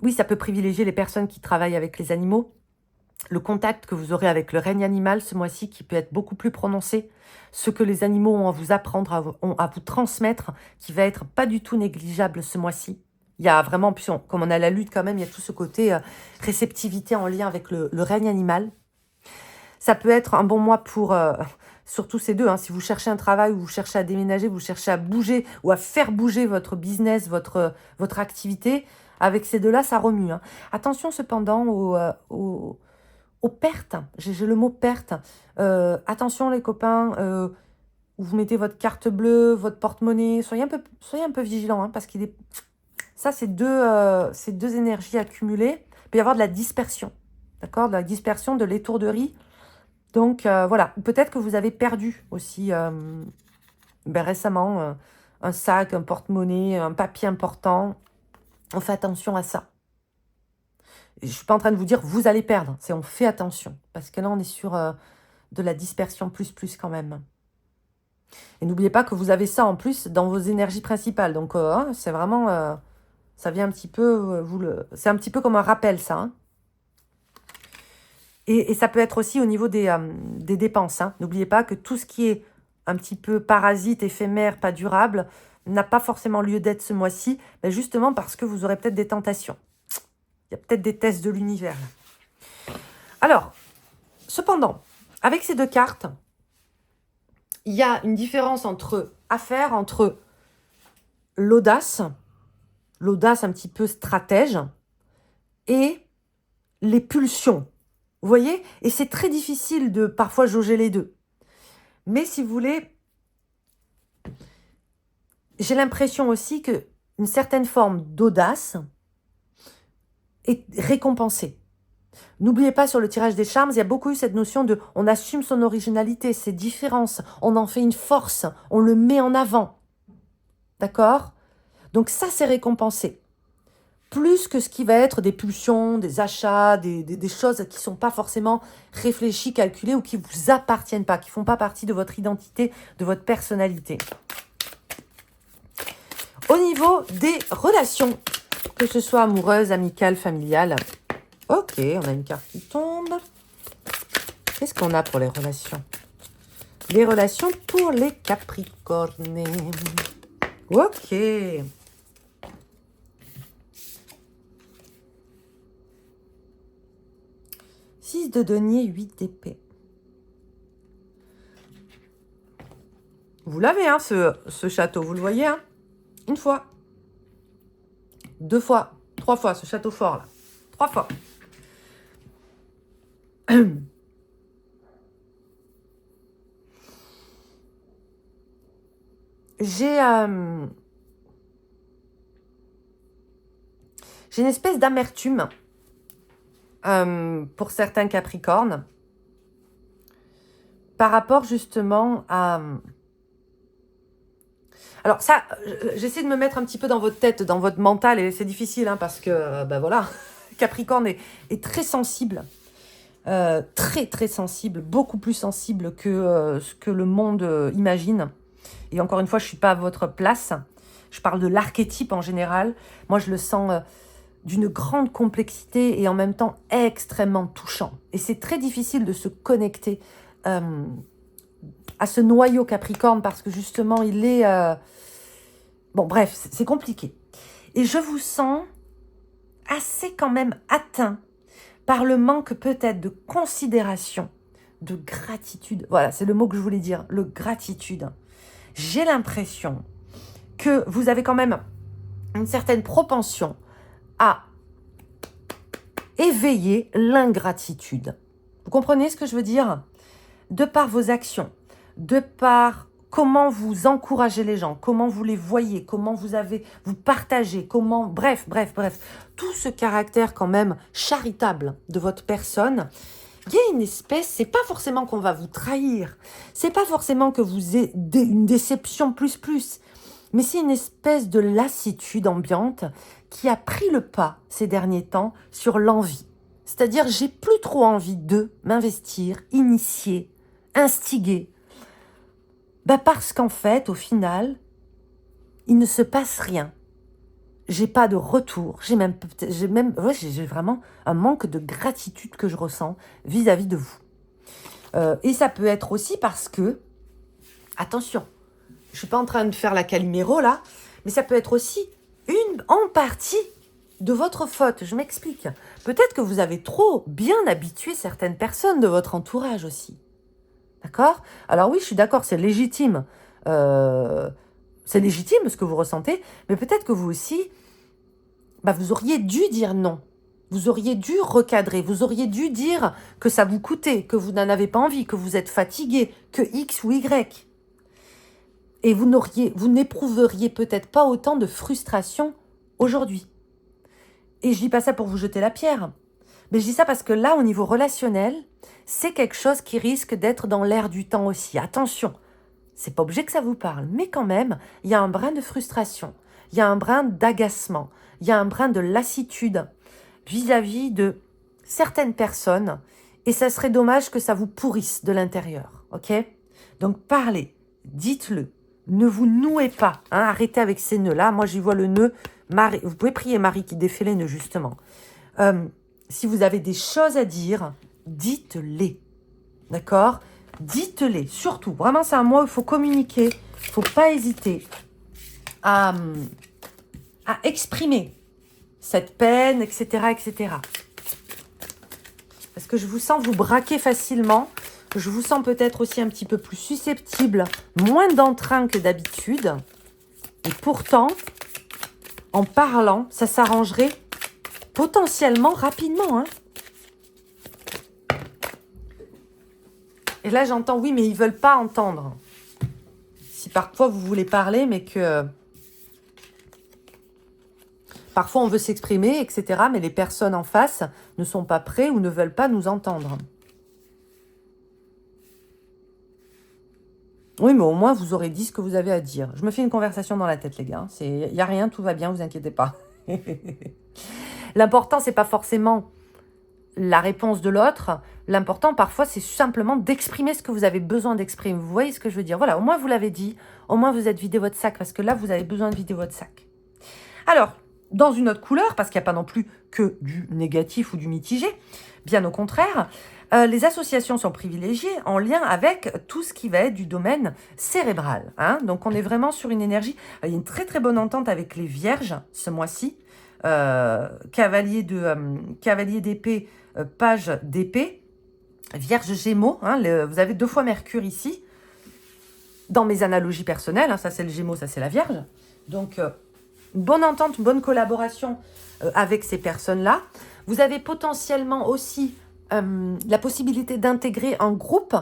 oui, ça peut privilégier les personnes qui travaillent avec les animaux. Le contact que vous aurez avec le règne animal ce mois-ci qui peut être beaucoup plus prononcé. Ce que les animaux ont à vous apprendre, ont à vous transmettre, qui va être pas du tout négligeable ce mois-ci. Il y a vraiment, puis comme on a la lutte quand même, il y a tout ce côté réceptivité en lien avec le règne animal. Ça peut être un bon mois pour, surtout ces deux, hein, si vous cherchez un travail ou vous cherchez à déménager, vous cherchez à bouger ou à faire bouger votre business, votre activité, avec ces deux-là, ça remue. Hein. Attention cependant aux pertes. J'ai le mot perte. Attention les copains, où vous mettez votre carte bleue, votre porte-monnaie, soyez un peu vigilants, hein, parce qu'il est... Ça, c'est deux énergies accumulées. Il peut y avoir de la dispersion, d'accord? De la dispersion, de l'étourderie. Donc, voilà. Peut-être que vous avez perdu aussi récemment un sac, un porte-monnaie, un papier important. On fait attention à ça. Je ne suis pas en train de vous dire vous allez perdre. C'est on fait attention. Parce que là, on est sur de la dispersion plus quand même. Et n'oubliez pas que vous avez ça en plus dans vos énergies principales. Donc, hein, c'est vraiment... ça vient un petit peu... c'est un petit peu comme un rappel, ça. Hein. Et ça peut être aussi au niveau des dépenses. Hein. N'oubliez pas que tout ce qui est un petit peu parasite, éphémère, pas durable, n'a pas forcément lieu d'être ce mois-ci, justement parce que vous aurez peut-être des tentations. Il y a peut-être des tests de l'univers. Alors, cependant, avec ces deux cartes, il y a une différence entre l'audace un petit peu stratège, et les pulsions. Vous voyez? Et c'est très difficile de parfois jauger les deux. Mais si vous voulez, j'ai l'impression aussi qu'une certaine forme d'audace est récompensée. N'oubliez pas, sur le tirage des charmes, il y a beaucoup eu cette notion de on assume son originalité, ses différences, on en fait une force, on le met en avant. D'accord? Donc ça, c'est récompensé. Plus que ce qui va être des pulsions, des achats, des choses qui ne sont pas forcément réfléchies, calculées ou qui ne vous appartiennent pas, qui ne font pas partie de votre identité, de votre personnalité. Au niveau des relations, que ce soit amoureuses, amicales, familiales. Ok, on a une carte qui tombe. Qu'est-ce qu'on a pour les relations? Les relations pour les Capricornes. Ok. 6 de denier, 8 d'épée. Vous l'avez, hein, ce château, vous le voyez, hein? Une fois. 2 fois. 3 fois, ce château fort, là. 3 fois. J'ai une espèce d'amertume pour certains Capricornes par rapport justement à Alors ça, j'essaie de me mettre un petit peu dans votre tête, dans votre mental, et c'est difficile, hein, parce que, ben voilà, Capricorne est très sensible, très très sensible, beaucoup plus sensible que ce que le monde imagine. Et encore une fois, je ne suis pas à votre place. Je parle de l'archétype en général. Moi, je le sens d'une grande complexité et en même temps extrêmement touchant. Et c'est très difficile de se connecter à ce noyau Capricorne parce que justement, il est... Bon, bref, c'est compliqué. Et je vous sens assez quand même atteint par le manque peut-être de considération, de gratitude. Voilà, c'est le mot que je voulais dire, le gratitude. J'ai l'impression que vous avez quand même une certaine propension à éveiller l'ingratitude. Vous comprenez ce que je veux dire? De par vos actions, de par comment vous encouragez les gens, comment vous les voyez, comment vous partagez, comment... Bref, tout ce caractère quand même charitable de votre personne, il y a une espèce, c'est pas forcément qu'on va vous trahir, c'est pas forcément que vous ayez une déception plus, mais c'est une espèce de lassitude ambiante qui a pris le pas ces derniers temps sur l'envie. C'est-à-dire, j'ai plus trop envie de m'investir, initier, instiguer. Parce qu'en fait, au final, il ne se passe rien. J'ai pas de retour. J'ai vraiment un manque de gratitude que je ressens vis-à-vis de vous. Et ça peut être aussi parce que, attention, je suis pas en train de faire la Calimero là, mais ça peut être aussi en partie de votre faute. Je m'explique. Peut-être que vous avez trop bien habitué certaines personnes de votre entourage aussi. D'accord? Alors oui, je suis d'accord, c'est légitime. C'est légitime ce que vous ressentez, mais peut-être que vous aussi, vous auriez dû dire non. Vous auriez dû recadrer, vous auriez dû dire que ça vous coûtait, que vous n'en avez pas envie, que vous êtes fatigué, que X ou Y. Et vous n'éprouveriez peut-être pas autant de frustration aujourd'hui. Et je dis pas ça pour vous jeter la pierre, mais je dis ça parce que là, au niveau relationnel, c'est quelque chose qui risque d'être dans l'air du temps aussi. Attention, c'est pas obligé que ça vous parle, mais quand même, il y a un brin de frustration, il y a un brin d'agacement, il y a un brin de lassitude vis-à-vis de certaines personnes, et ça serait dommage que ça vous pourrisse de l'intérieur, ok? Donc parlez, dites-le, ne vous nouez pas, hein, arrêtez avec ces nœuds-là. Moi, j'y vois le nœud, Marie, vous pouvez prier Marie qui défait les nœuds, justement. Si vous avez des choses à dire, dites-les, d'accord? Dites-les, surtout. Vraiment, c'est un mois où il faut communiquer, il ne faut pas hésiter à exprimer cette peine, etc., etc. Parce que je vous sens vous braquer facilement. Je vous sens peut-être aussi un petit peu plus susceptible, moins d'entrain que d'habitude. Et pourtant, en parlant, ça s'arrangerait potentiellement rapidement. Hein. Et là, j'entends, oui, mais ils ne veulent pas entendre. Si parfois vous voulez parler, mais que... Parfois, on veut s'exprimer, etc. Mais les personnes en face ne sont pas prêtes ou ne veulent pas nous entendre. Oui, mais au moins, vous aurez dit ce que vous avez à dire. Je me fais une conversation dans la tête, les gars. Il n'y a rien, tout va bien, vous inquiétez pas. L'important, c'est pas forcément la réponse de l'autre. L'important, parfois, c'est simplement d'exprimer ce que vous avez besoin d'exprimer. Vous voyez ce que je veux dire? Voilà, au moins, vous l'avez dit. Au moins, vous êtes vidé votre sac, parce que là, vous avez besoin de vider votre sac. Alors, dans une autre couleur, parce qu'il n'y a pas non plus que du négatif ou du mitigé, bien au contraire, les associations sont privilégiées en lien avec tout ce qui va être du domaine cérébral. Hein. Donc, on est vraiment sur une énergie. Il y a une très, très bonne entente avec les vierges ce mois-ci. Cavalier d'épée, page d'épée, vierge gémeaux. Hein, vous avez 2 fois Mercure ici. Dans mes analogies personnelles, hein, ça c'est le gémeaux, ça c'est la vierge. Donc, bonne entente, bonne collaboration avec ces personnes-là. Vous avez potentiellement aussi la possibilité d'intégrer un groupe.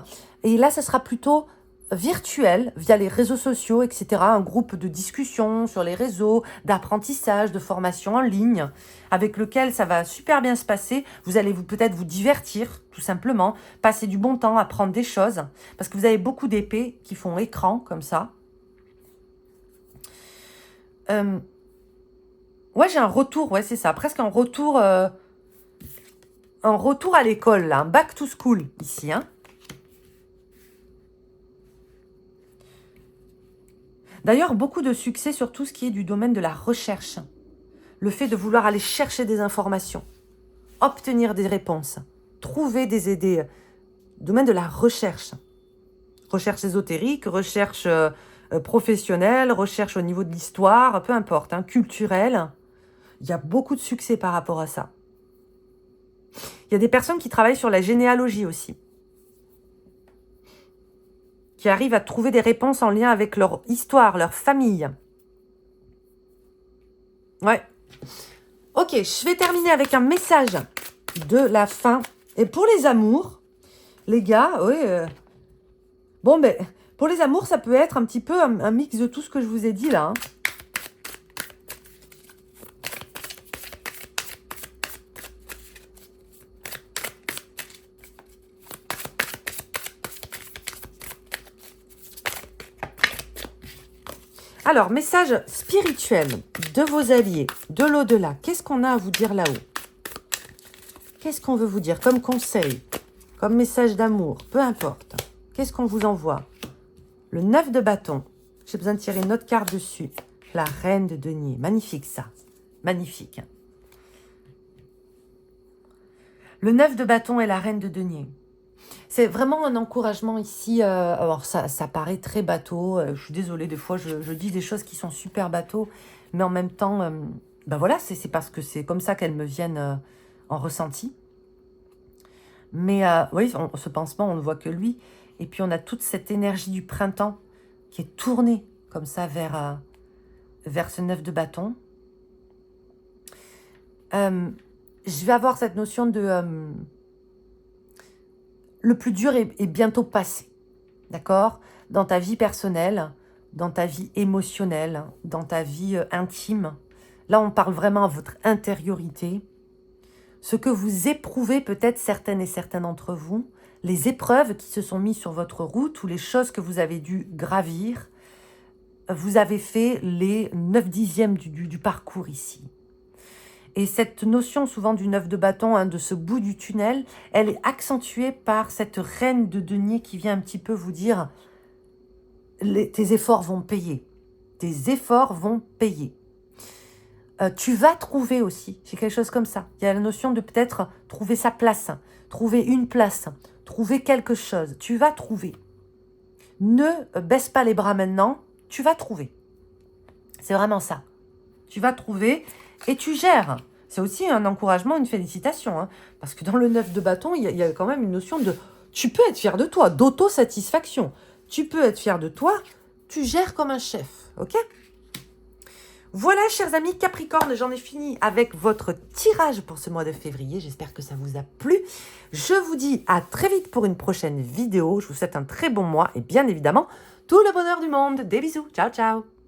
Et là, ça sera plutôt virtuel, via les réseaux sociaux, etc. Un groupe de discussion sur les réseaux, d'apprentissage, de formation en ligne, avec lequel ça va super bien se passer. Vous allez peut-être vous divertir, tout simplement, passer du bon temps, apprendre des choses. Parce que vous avez beaucoup d'épées qui font écran, comme ça. Ouais, j'ai un retour, ouais, c'est ça, presque un retour à l'école, là, un back to school, ici, hein. D'ailleurs, beaucoup de succès sur tout ce qui est du domaine de la recherche. Le fait de vouloir aller chercher des informations, obtenir des réponses, trouver des idées, domaine de la recherche. Recherche ésotérique, recherche professionnelle, recherche au niveau de l'histoire, peu importe, hein, culturelle. Il y a beaucoup de succès par rapport à ça. Il y a des personnes qui travaillent sur la généalogie aussi, qui arrivent à trouver des réponses en lien avec leur histoire, leur famille. Ouais. Ok, je vais terminer avec un message de la fin. Et pour les amours, les gars, oui. Bon, ben, pour les amours, ça peut être un petit peu un mix de tout ce que je vous ai dit là. Hein. Alors, message spirituel de vos alliés, de l'au-delà. Qu'est-ce qu'on a à vous dire là-haut? Qu'est-ce qu'on veut vous dire comme conseil, comme message d'amour, peu importe. Qu'est-ce qu'on vous envoie? Le 9 de bâton. J'ai besoin de tirer une autre carte dessus. La reine de denier. Magnifique ça. Magnifique. Le 9 de bâton et la reine de denier. C'est vraiment un encouragement ici. Alors, ça paraît très bateau. Je suis désolée, des fois, je dis des choses qui sont super bateau. Mais en même temps, ben voilà, c'est parce que c'est comme ça qu'elles me viennent en ressenti. Mais oui, ce pansement, on ne voit que lui. Et puis, on a toute cette énergie du printemps qui est tournée comme ça vers ce 9 de bâton. Je vais avoir cette notion de... le plus dur est bientôt passé, d'accord? Dans ta vie personnelle, dans ta vie émotionnelle, dans ta vie intime. Là, on parle vraiment à votre intériorité. Ce que vous éprouvez, peut-être certaines et certains d'entre vous, les épreuves qui se sont mises sur votre route ou les choses que vous avez dû gravir, vous avez fait les 9/10 du parcours ici. Et cette notion souvent du 9 de bâton, hein, de ce bout du tunnel, elle est accentuée par cette reine de denier qui vient un petit peu vous dire tes efforts vont payer. Tes efforts vont payer. Tu vas trouver aussi, c'est quelque chose comme ça. Il y a la notion de peut-être trouver sa place, trouver une place, trouver quelque chose. Tu vas trouver. Ne baisse pas les bras maintenant, tu vas trouver. C'est vraiment ça. Tu vas trouver et tu gères. C'est aussi un encouragement, une félicitation. Hein, parce que dans le 9 de bâton, il y a quand même une notion de... Tu peux être fier de toi, d'autosatisfaction. Tu peux être fier de toi, tu gères comme un chef. Ok ? Voilà, chers amis Capricorne, j'en ai fini avec votre tirage pour ce mois de février. J'espère que ça vous a plu. Je vous dis à très vite pour une prochaine vidéo. Je vous souhaite un très bon mois et bien évidemment, tout le bonheur du monde. Des bisous. Ciao, ciao.